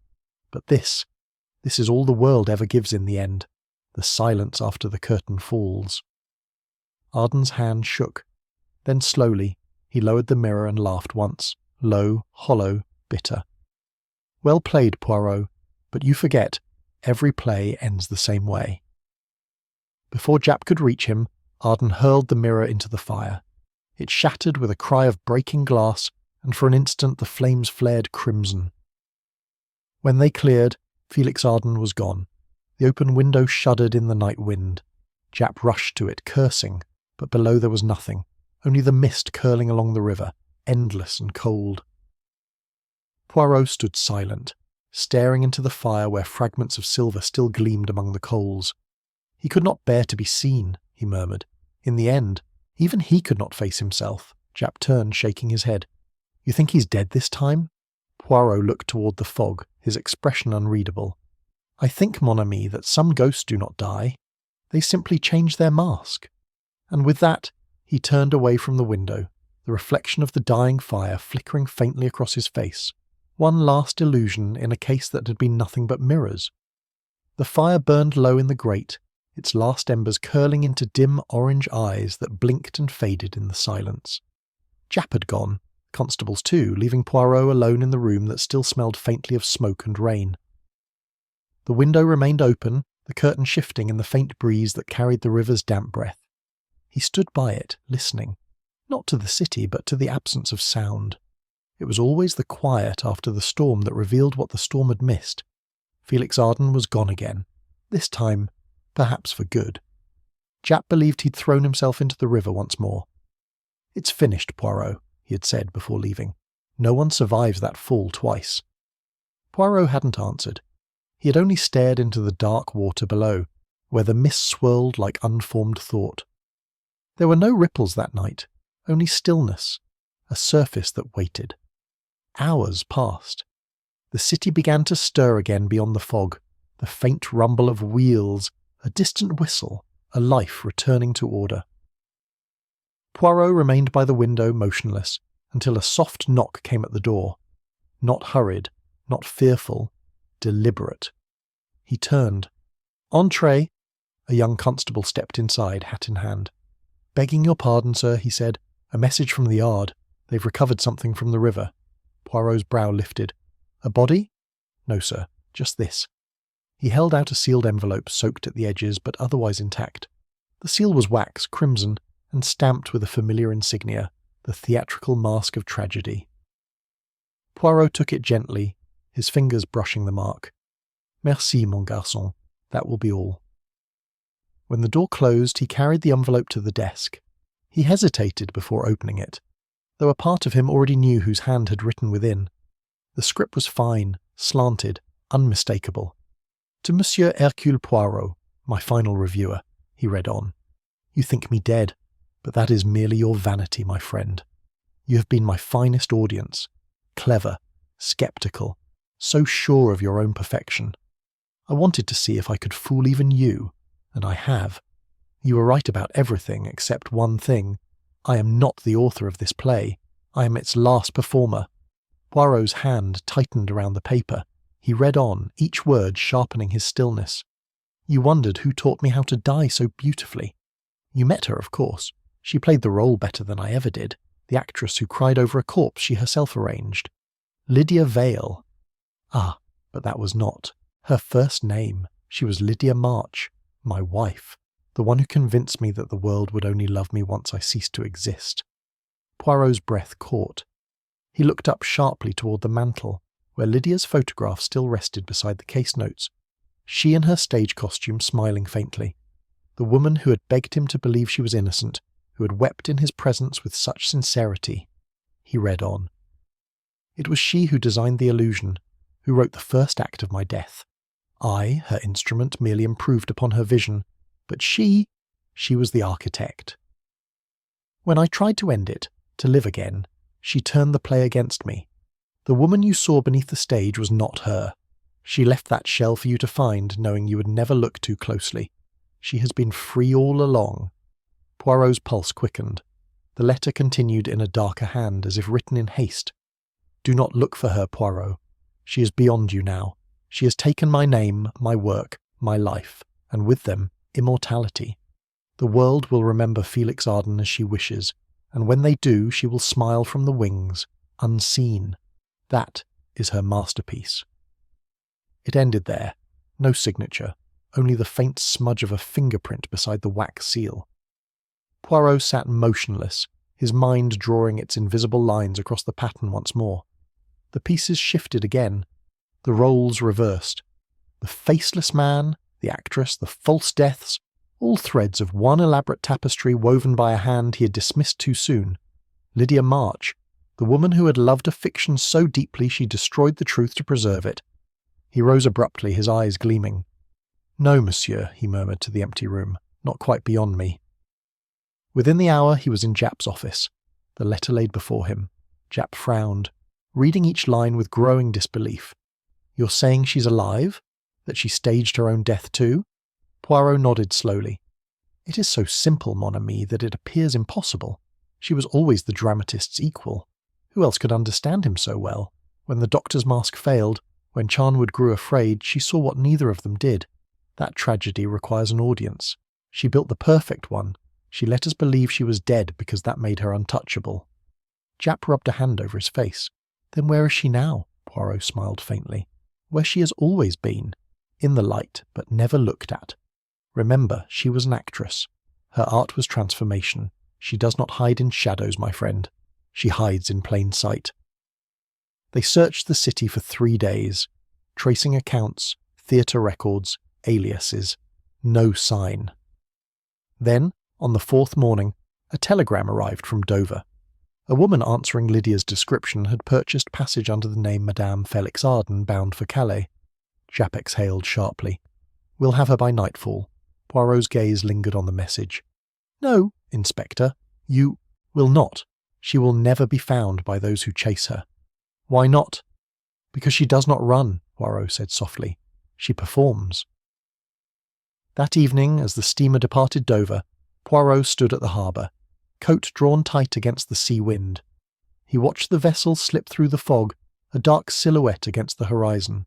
But this is all the world ever gives in the end. The silence after the curtain falls. Arden's hand shook. Then slowly, he lowered the mirror and laughed once, low, hollow, bitter. Well played, Poirot, but you forget, every play ends the same way. Before Japp could reach him, Arden hurled the mirror into the fire. It shattered with a cry of breaking glass, and for an instant the flames flared crimson. When they cleared, Felix Arden was gone. The open window shuddered in the night wind. Japp rushed to it, cursing, but below there was nothing, only the mist curling along the river, endless and cold. Poirot stood silent, staring into the fire where fragments of silver still gleamed among the coals. He could not bear to be seen, he murmured. In the end, even he could not face himself. Japp turned, shaking his head. You think he's dead this time? Poirot looked toward the fog, his expression unreadable. I think, mon ami, that some ghosts do not die. They simply change their mask. And with that, he turned away from the window, the reflection of the dying fire flickering faintly across his face. One last illusion in a case that had been nothing but mirrors. The fire burned low in the grate, its last embers curling into dim orange eyes that blinked and faded in the silence. Japp had gone, constables too, leaving Poirot alone in the room that still smelled faintly of smoke and rain. The window remained open, the curtain shifting in the faint breeze that carried the river's damp breath. He stood by it, listening, not to the city but to the absence of sound. It was always the quiet after the storm that revealed what the storm had missed. Felix Arden was gone again, this time perhaps for good. Japp believed he'd thrown himself into the river once more. It's finished, Poirot, he had said before leaving. No one survives that fall twice. Poirot hadn't answered. He had only stared into the dark water below, where the mist swirled like unformed thought. There were no ripples that night, only stillness, a surface that waited. Hours passed. The city began to stir again beyond the fog, the faint rumble of wheels, a distant whistle, a life returning to order. Poirot remained by the window motionless until a soft knock came at the door. Not hurried, not fearful, deliberate. He turned. Entrez! A young constable stepped inside, hat in hand. Begging your pardon, sir, he said. A message from the yard. They've recovered something from the river. Poirot's brow lifted. A body? No, sir, just this. He held out a sealed envelope soaked at the edges but otherwise intact. The seal was wax, crimson, and stamped with a familiar insignia, the theatrical mask of tragedy. Poirot took it gently, his fingers brushing the mark. Merci, mon garçon. That will be all. When the door closed, he carried the envelope to the desk. He hesitated before opening it, though a part of him already knew whose hand had written within. The script was fine, slanted, unmistakable. To Monsieur Hercule Poirot, my final reviewer, he read on. You think me dead, but that is merely your vanity, my friend. You have been my finest audience. Clever, skeptical, so sure of your own perfection. I wanted to see if I could fool even you, and I have. You were right about everything except one thing. I am not the author of this play. I am its last performer." Poirot's hand tightened around the paper. He read on, each word sharpening his stillness. "You wondered who taught me how to die so beautifully. You met her, of course. She played the role better than I ever did, the actress who cried over a corpse she herself arranged. Lydia Vale. Ah, but that was not her first name. She was Lydia March, my wife, the one who convinced me that the world would only love me once I ceased to exist." Poirot's breath caught. He looked up sharply toward the mantel, where Lydia's photograph still rested beside the case notes. She in her stage costume smiling faintly. The woman who had begged him to believe she was innocent, who had wept in his presence with such sincerity. He read on. "It was she who designed the illusion, who wrote the first act of my death. I, her instrument, merely improved upon her vision, but she was the architect. When I tried to end it, to live again, she turned the play against me. The woman you saw beneath the stage was not her. She left that shell for you to find, knowing you would never look too closely. She has been free all along." Poirot's pulse quickened. The letter continued in a darker hand, as if written in haste. "Do not look for her, Poirot. She is beyond you now. She has taken my name, my work, my life, and with them, immortality. The world will remember Felix Arden as she wishes, and when they do, she will smile from the wings, unseen. That is her masterpiece." It ended there. No signature, only the faint smudge of a fingerprint beside the wax seal. Poirot sat motionless, his mind drawing its invisible lines across the pattern once more. The pieces shifted again, the roles reversed. The faceless man, the actress, the false deaths, all threads of one elaborate tapestry woven by a hand he had dismissed too soon. Lydia March, the woman who had loved a fiction so deeply she destroyed the truth to preserve it. He rose abruptly, his eyes gleaming. "No, monsieur," he murmured to the empty room, "not quite beyond me." Within the hour he was in Japp's office. The letter laid before him. Japp frowned, reading each line with growing disbelief. "You're saying she's alive? That she staged her own death too?" Poirot nodded slowly. "It is so simple, mon ami, that it appears impossible. She was always the dramatist's equal. Who else could understand him so well? When the doctor's mask failed, when Charnwood grew afraid, she saw what neither of them did. That tragedy requires an audience. She built the perfect one. She let us believe she was dead because that made her untouchable." Japp rubbed a hand over his face. "Then where is she now?" Poirot smiled faintly. "Where she has always been. In the light, but never looked at. Remember, she was an actress. Her art was transformation. She does not hide in shadows, my friend. She hides in plain sight." They searched the city for 3 days, tracing accounts, theatre records, aliases. No sign. Then, on the 4th morning, a telegram arrived from Dover. A woman answering Lydia's description had purchased passage under the name Madame Felix Arden, bound for Calais. Japp exhaled sharply. "We'll have her by nightfall." Poirot's gaze lingered on the message. "No, Inspector, you will not. She will never be found by those who chase her." "Why not?" "Because she does not run," Poirot said softly. "She performs." That evening, as the steamer departed Dover, Poirot stood at the harbour, coat drawn tight against the sea wind. He watched the vessel slip through the fog, a dark silhouette against the horizon.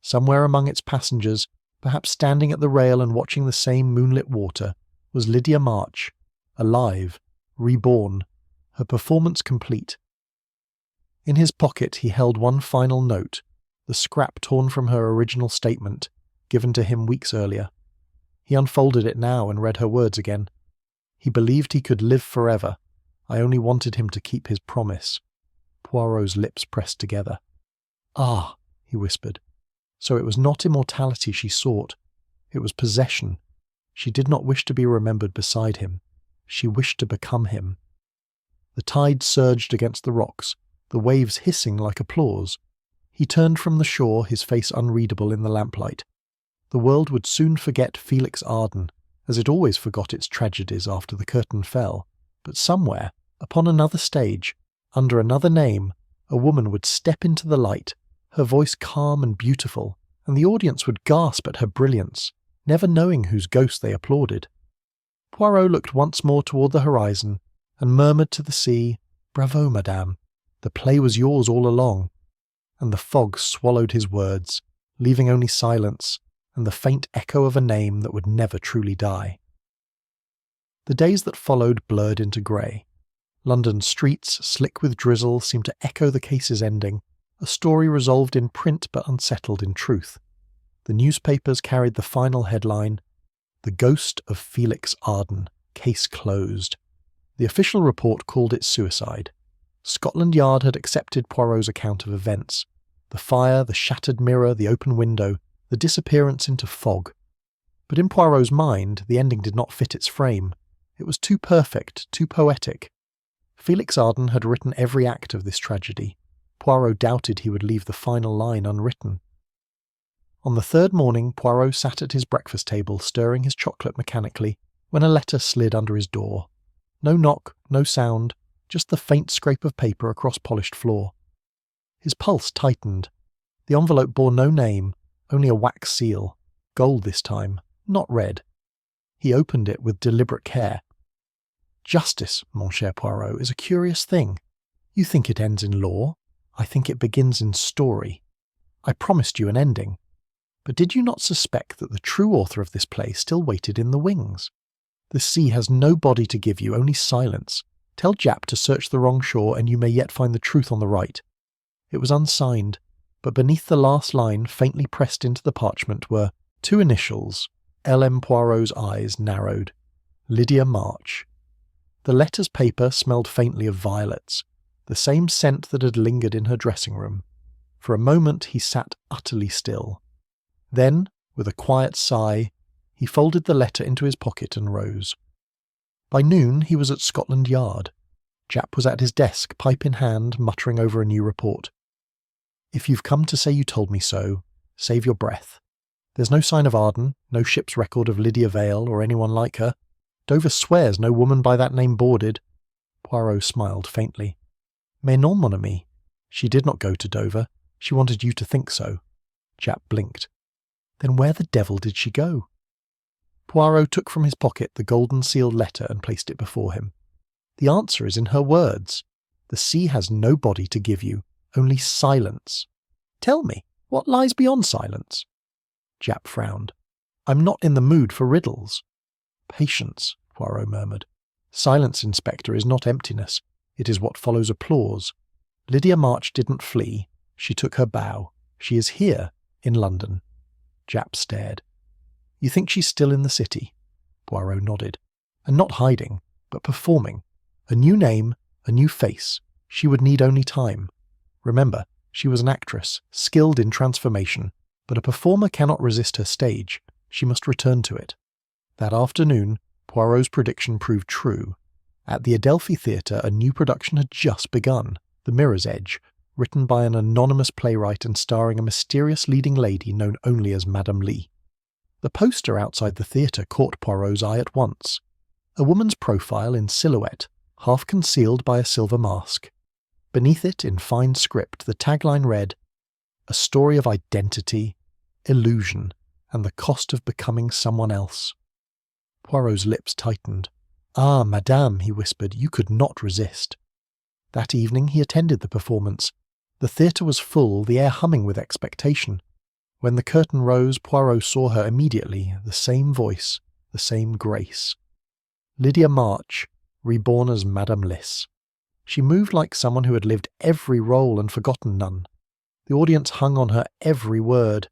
Somewhere among its passengers, perhaps standing at the rail and watching the same moonlit water, was Lydia March, alive, reborn, her performance complete. In his pocket he held one final note, the scrap torn from her original statement, given to him weeks earlier. He unfolded it now and read her words again. He believed he could live forever. I only wanted him to keep his promise. Poirot's lips pressed together. "Ah," he whispered. So it was not immortality she sought. It was possession. She did not wish to be remembered beside him. She wished to become him. The tide surged against the rocks, the waves hissing like applause. He turned from the shore, his face unreadable in the lamplight. The world would soon forget Felix Arden, as it always forgot its tragedies after the curtain fell, but somewhere, upon another stage, Under another name, a woman would step into the light, her voice calm and beautiful, and the audience would gasp at her brilliance, never knowing whose ghost they applauded. Poirot looked once more toward the horizon and murmured to the sea, "Bravo, madame, the play was yours all along," and the fog swallowed his words, leaving only silence and the faint echo of a name that would never truly die. The days that followed blurred into grey. London's streets, slick with drizzle, seemed to echo the case's ending, a story resolved in print but unsettled in truth. The newspapers carried the final headline, "The Ghost of Felix Arden, Case Closed." The official report called it suicide. Scotland Yard had accepted Poirot's account of events. The fire, the shattered mirror, the open window, the disappearance into fog. But in Poirot's mind, the ending did not fit its frame. It was too perfect, too poetic. Felix Arden had written every act of this tragedy. Poirot doubted he would leave the final line unwritten. On the third morning, Poirot sat at his breakfast table, stirring his chocolate mechanically, when a letter slid under his door. No knock, no sound, just the faint scrape of paper across polished floor. His pulse tightened. The envelope bore no name, only a wax seal, gold this time, not red. He opened it with deliberate care. "Justice, mon cher Poirot, is a curious thing. You think it ends in law. I think it begins in story. I promised you an ending. But did you not suspect that the true author of this play still waited in the wings? The sea has no body to give you, only silence. Tell Japp to search the wrong shore, and you may yet find the truth on the right." It was unsigned, but beneath the last line, faintly pressed into the parchment, were two initials. L.M. Poirot's eyes narrowed. Lydia March. The letter's paper smelled faintly of violets, the same scent that had lingered in her dressing room. For a moment he sat utterly still. Then, with a quiet sigh, he folded the letter into his pocket and rose. By noon he was at Scotland Yard. Japp was at his desk, pipe in hand, muttering over a new report. "If you've come to say you told me so, save your breath. There's no sign of Arden, no ship's record of Lydia Vale or anyone like her. Dover swears no woman by that name boarded." Poirot smiled faintly. "Mais non, mon ami. She did not go to Dover. She wanted you to think so." Japp blinked. "Then where the devil did she go?" Poirot took from his pocket the golden-sealed letter and placed it before him. "The answer is in her words. The sea has no body to give you, only silence. Tell me, what lies beyond silence?" Japp frowned. "I'm not in the mood for riddles." "Patience," Poirot murmured. "Silence, Inspector, is not emptiness. It is what follows applause. Lydia March didn't flee. She took her bow. She is here, in London." Japp stared. "You think she's still in the city?" Poirot nodded. "And not hiding, but performing. A new name, a new face. She would need only time. Remember, she was an actress, skilled in transformation, but a performer cannot resist her stage. She must return to it." That afternoon, Poirot's prediction proved true. At the Adelphi Theatre, a new production had just begun, The Mirror's Edge, written by an anonymous playwright and starring a mysterious leading lady known only as Madame Lee. The poster outside the theatre caught Poirot's eye at once. A woman's profile in silhouette, half concealed by a silver mask. Beneath it, in fine script, the tagline read, "A story of identity, illusion, and the cost of becoming someone else." Poirot's lips tightened. "Ah, madame," he whispered, "you could not resist." That evening he attended the performance. The theatre was full, the air humming with expectation. When the curtain rose, Poirot saw her immediately, the same voice, the same grace. Lydia March, reborn as Madame Liss. She moved like someone who had lived every role and forgotten none. The audience hung on her every word.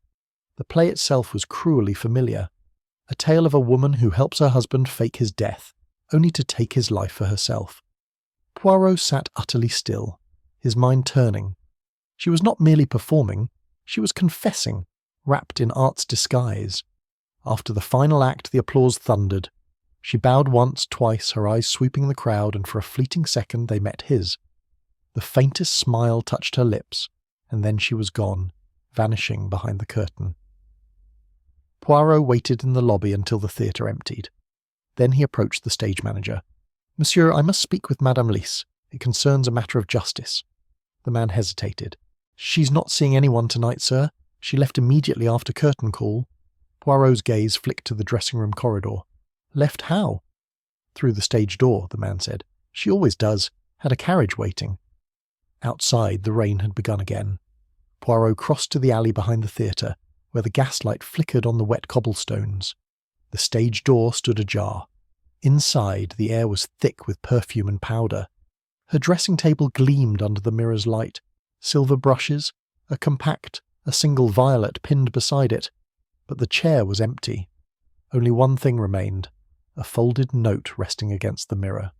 The play itself was cruelly familiar. A tale of a woman who helps her husband fake his death, only to take his life for herself. Poirot sat utterly still, his mind turning. She was not merely performing, she was confessing, wrapped in art's disguise. After the final act, the applause thundered. She bowed once, twice, her eyes sweeping the crowd, and for a fleeting second they met his. The faintest smile touched her lips, and then she was gone, vanishing behind the curtain. Poirot waited in the lobby until the theatre emptied. Then he approached the stage manager. "Monsieur, I must speak with Madame Liss. It concerns a matter of justice." The man hesitated. "She's not seeing anyone tonight, sir. She left immediately after curtain call." Poirot's gaze flicked to the dressing-room corridor. "Left how?" "Through the stage door," the man said. "She always does. Had a carriage waiting." Outside, the rain had begun again. Poirot crossed to the alley behind the theatre, where the gaslight flickered on the wet cobblestones. The stage door stood ajar. Inside, the air was thick with perfume and powder. Her dressing table gleamed under the mirror's light. Silver brushes, a single violet pinned beside it. But the chair was empty. Only one thing remained, a folded note resting against the mirror.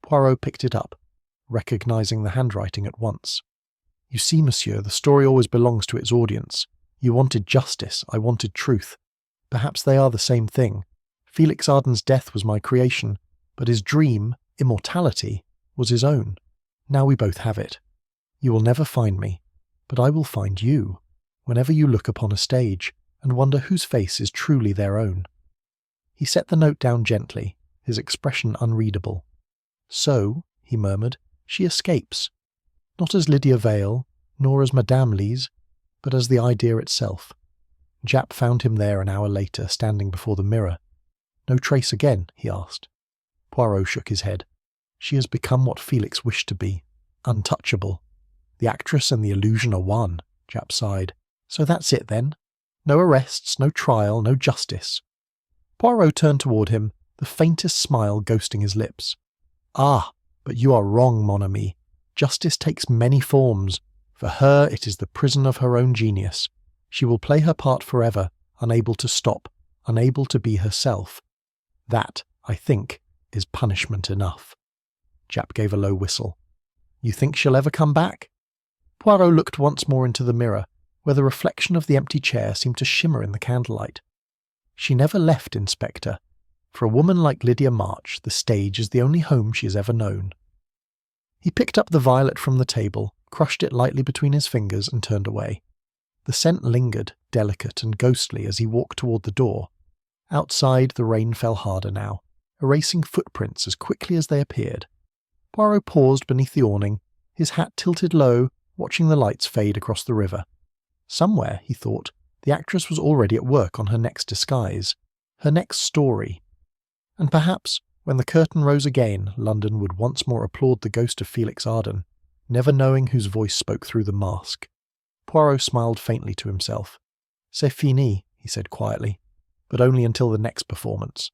Poirot picked it up, recognizing the handwriting at once. "You see, monsieur, the story always belongs to its audience. You wanted justice, I wanted truth. Perhaps they are the same thing. Felix Arden's death was my creation, but his dream, immortality, was his own. Now we both have it. You will never find me, but I will find you, whenever you look upon a stage, and wonder whose face is truly their own." He set the note down gently, his expression unreadable. "So," he murmured, "she escapes. Not as Lydia Vale, nor as Madame Lise, but as the idea itself." Japp found him there an hour later, standing before the mirror. "No trace again?" he asked. Poirot shook his head. "She has become what Felix wished to be, untouchable. The actress and the illusion are one," Japp sighed. "So that's it then? No arrests, no trial, no justice." Poirot turned toward him, the faintest smile ghosting his lips. "Ah, but you are wrong, mon ami. Justice takes many forms. For her it is the prison of her own genius. She will play her part forever, unable to stop, unable to be herself. That, I think, is punishment enough." Japp gave a low whistle. "You think she'll ever come back?" Poirot looked once more into the mirror, where the reflection of the empty chair seemed to shimmer in the candlelight. "She never left, Inspector. For a woman like Lydia March, the stage is the only home she has ever known." He picked up the violet from the table, crushed it lightly between his fingers, and turned away. The scent lingered, delicate and ghostly, as he walked toward the door. Outside, the rain fell harder now, erasing footprints as quickly as they appeared. Poirot paused beneath the awning, his hat tilted low, watching the lights fade across the river. Somewhere, he thought, the actress was already at work on her next disguise, her next story. And perhaps, when the curtain rose again, London would once more applaud the ghost of Felix Arden, never knowing whose voice spoke through the mask. Poirot smiled faintly to himself. "C'est fini," he said quietly, "but only until the next performance."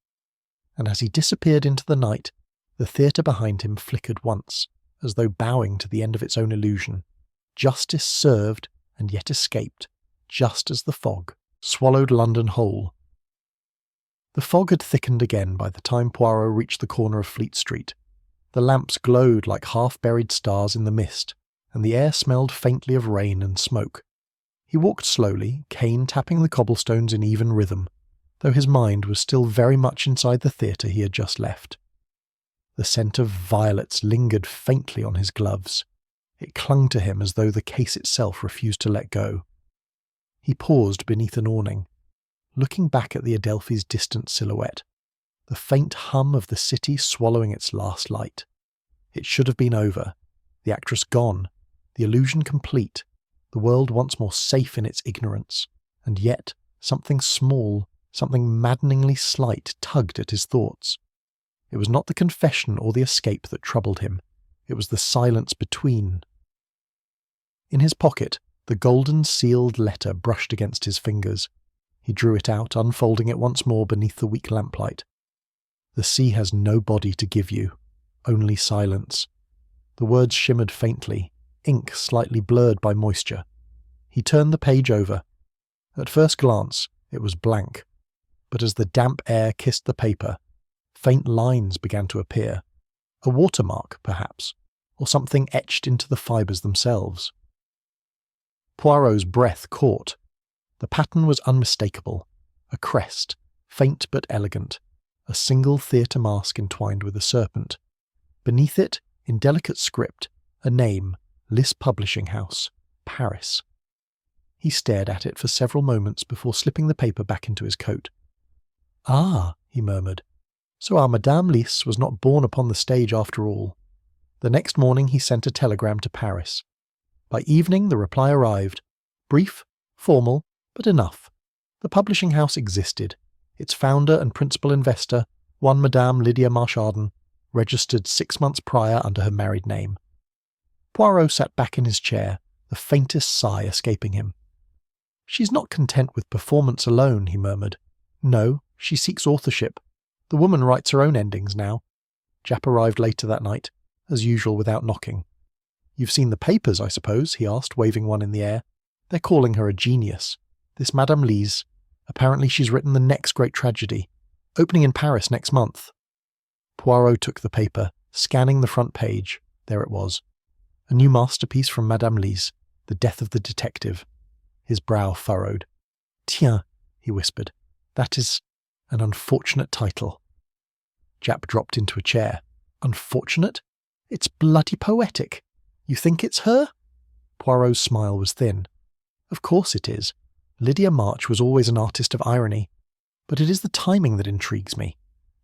And as he disappeared into the night, the theatre behind him flickered once, as though bowing to the end of its own illusion. Justice served and yet escaped, just as the fog swallowed London whole. The fog had thickened again by the time Poirot reached the corner of Fleet Street. The lamps glowed like half-buried stars in the mist, and the air smelled faintly of rain and smoke. He walked slowly, cane tapping the cobblestones in even rhythm, though his mind was still very much inside the theatre he had just left. The scent of violets lingered faintly on his gloves. It clung to him as though the case itself refused to let go. He paused beneath an awning, looking back at the Adelphi's distant silhouette, the faint hum of the city swallowing its last light. It should have been over, the actress gone, the illusion complete, the world once more safe in its ignorance, and yet something small, something maddeningly slight tugged at his thoughts. It was not the confession or the escape that troubled him, it was the silence between. In his pocket, the golden sealed letter brushed against his fingers. He drew it out, unfolding it once more beneath the weak lamplight. "The sea has no body to give you, only silence." The words shimmered faintly, ink slightly blurred by moisture. He turned the page over. At first glance, it was blank, but as the damp air kissed the paper, faint lines began to appear. A watermark, perhaps, or something etched into the fibres themselves. Poirot's breath caught. The pattern was unmistakable. A crest, faint but elegant, a single theatre mask entwined with a serpent. Beneath it, in delicate script, a name, Liss Publishing House, Paris. He stared at it for several moments before slipping the paper back into his coat. "Ah," he murmured, "so our Madame Liss was not born upon the stage after all." The next morning he sent a telegram to Paris. By evening the reply arrived. Brief, formal, but enough. The publishing house existed. Its founder and principal investor, one Madame Lydia Marchardon, registered 6 months prior under her married name. Poirot sat back in his chair, the faintest sigh escaping him. "She's not content with performance alone," he murmured. "No, she seeks authorship. The woman writes her own endings now." Japp arrived later that night, as usual without knocking. "You've seen the papers, I suppose?" he asked, waving one in the air. "They're calling her a genius. This Madame Lise. Apparently she's written the next great tragedy. Opening in Paris next month." Poirot took the paper, scanning the front page. There it was. A new masterpiece from Madame Lise, The Death of the Detective. His brow furrowed. "Tiens," he whispered, "that is an unfortunate title." Japp dropped into a chair. "Unfortunate? It's bloody poetic. You think it's her?" Poirot's smile was thin. "Of course it is. Lydia March was always an artist of irony. But it is the timing that intrigues me.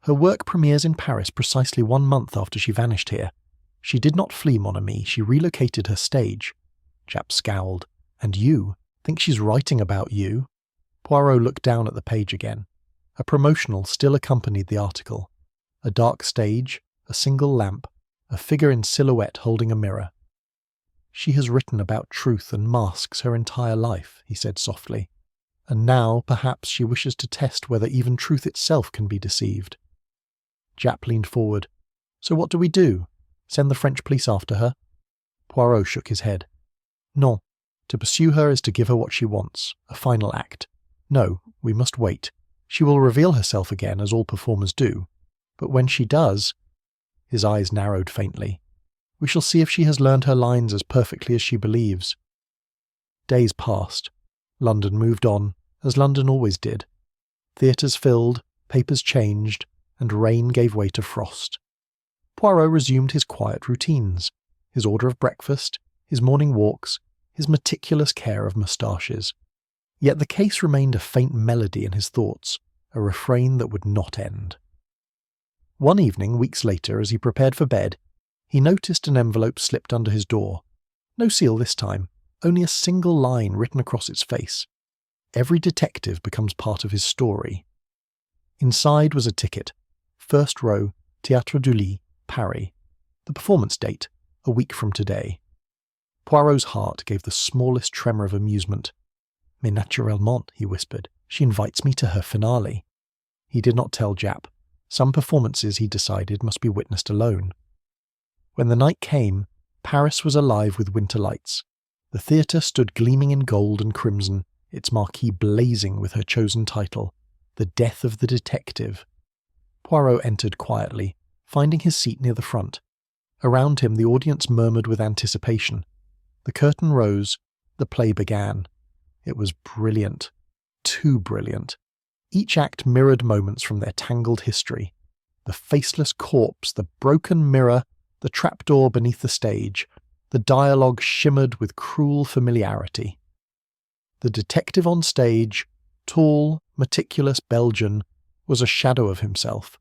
Her work premieres in Paris precisely 1 month after she vanished here. She did not flee, mon ami, she relocated her stage." Japp scowled. "And you? Think she's writing about you?" Poirot looked down at the page again. A promotional still accompanied the article. A dark stage, a single lamp, a figure in silhouette holding a mirror. "She has written about truth and masks her entire life," he said softly. "And now, perhaps, she wishes to test whether even truth itself can be deceived." Japp leaned forward. "So what do we do? Send the French police after her?" Poirot shook his head. "Non. To pursue her is to give her what she wants, a final act. No, we must wait. She will reveal herself again, as all performers do. But when she does—" His eyes narrowed faintly. "We shall see if she has learned her lines as perfectly as she believes." Days passed. London moved on, as London always did. Theatres filled, papers changed, and rain gave way to frost. Poirot resumed his quiet routines, his order of breakfast, his morning walks, his meticulous care of moustaches. Yet the case remained a faint melody in his thoughts, a refrain that would not end. One evening, weeks later, as he prepared for bed, he noticed an envelope slipped under his door. No seal this time, only a single line written across its face. Every detective becomes part of his story. Inside was a ticket. First row, Théâtre du Lys, Paris. The performance date, a week from today. Poirot's heart gave the smallest tremor of amusement. "Mais naturellement," he whispered, "she invites me to her finale." He did not tell Japp. Some performances, he decided, must be witnessed alone. When the night came, Paris was alive with winter lights. The theatre stood gleaming in gold and crimson, its marquee blazing with her chosen title, The Death of the Detective. Poirot entered quietly, finding his seat near the front. Around him the audience murmured with anticipation. The curtain rose, the play began. It was brilliant. Too brilliant. Each act mirrored moments from their tangled history. The faceless corpse, the broken mirror, the trapdoor beneath the stage. The dialogue shimmered with cruel familiarity. The detective on stage, tall, meticulous Belgian, was a shadow of himself.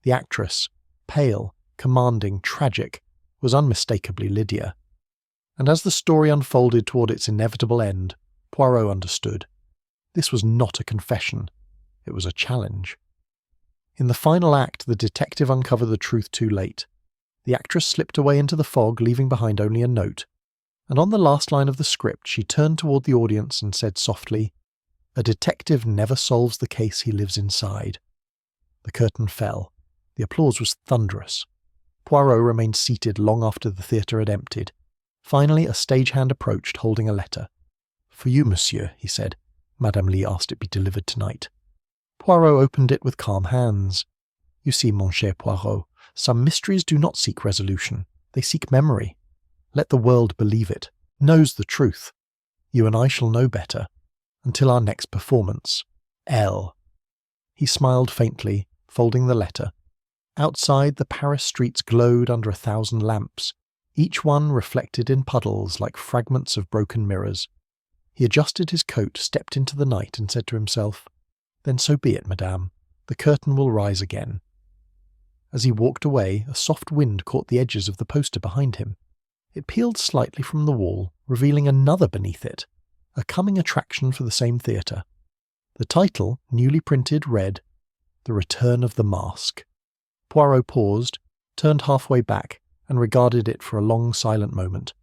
The actress, pale, commanding, tragic, was unmistakably Lydia. And as the story unfolded toward its inevitable end, Poirot understood. This was not a confession. It was a challenge. In the final act, the detective uncovered the truth too late. The actress slipped away into the fog, leaving behind only a note. And on the last line of the script, she turned toward the audience and said softly, "A detective never solves the case he lives inside." The curtain fell. The applause was thunderous. Poirot remained seated long after the theatre had emptied. Finally, a stagehand approached, holding a letter. "For you, monsieur," he said. Madame Lee asked it be delivered tonight. Poirot opened it with calm hands. "You see, mon cher Poirot, some mysteries do not seek resolution. They seek memory. Let the world believe it, knows the truth. You and I shall know better. Until our next performance. L." He smiled faintly, folding the letter. Outside, the Paris streets glowed under 1,000 lamps, each one reflected in puddles like fragments of broken mirrors. He adjusted his coat, stepped into the night, and said to himself, "Then so be it, madame. The curtain will rise again." As he walked away, a soft wind caught the edges of the poster behind him. It peeled slightly from the wall, revealing another beneath it, a coming attraction for the same theatre. The title, newly printed, read, "The Return of the Mask." Poirot paused, turned halfway back, and regarded it for a long silent moment.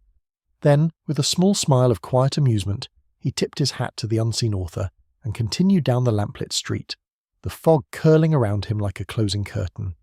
Then, with a small smile of quiet amusement, he tipped his hat to the unseen author and continued down the lamplit street, the fog curling around him like a closing curtain.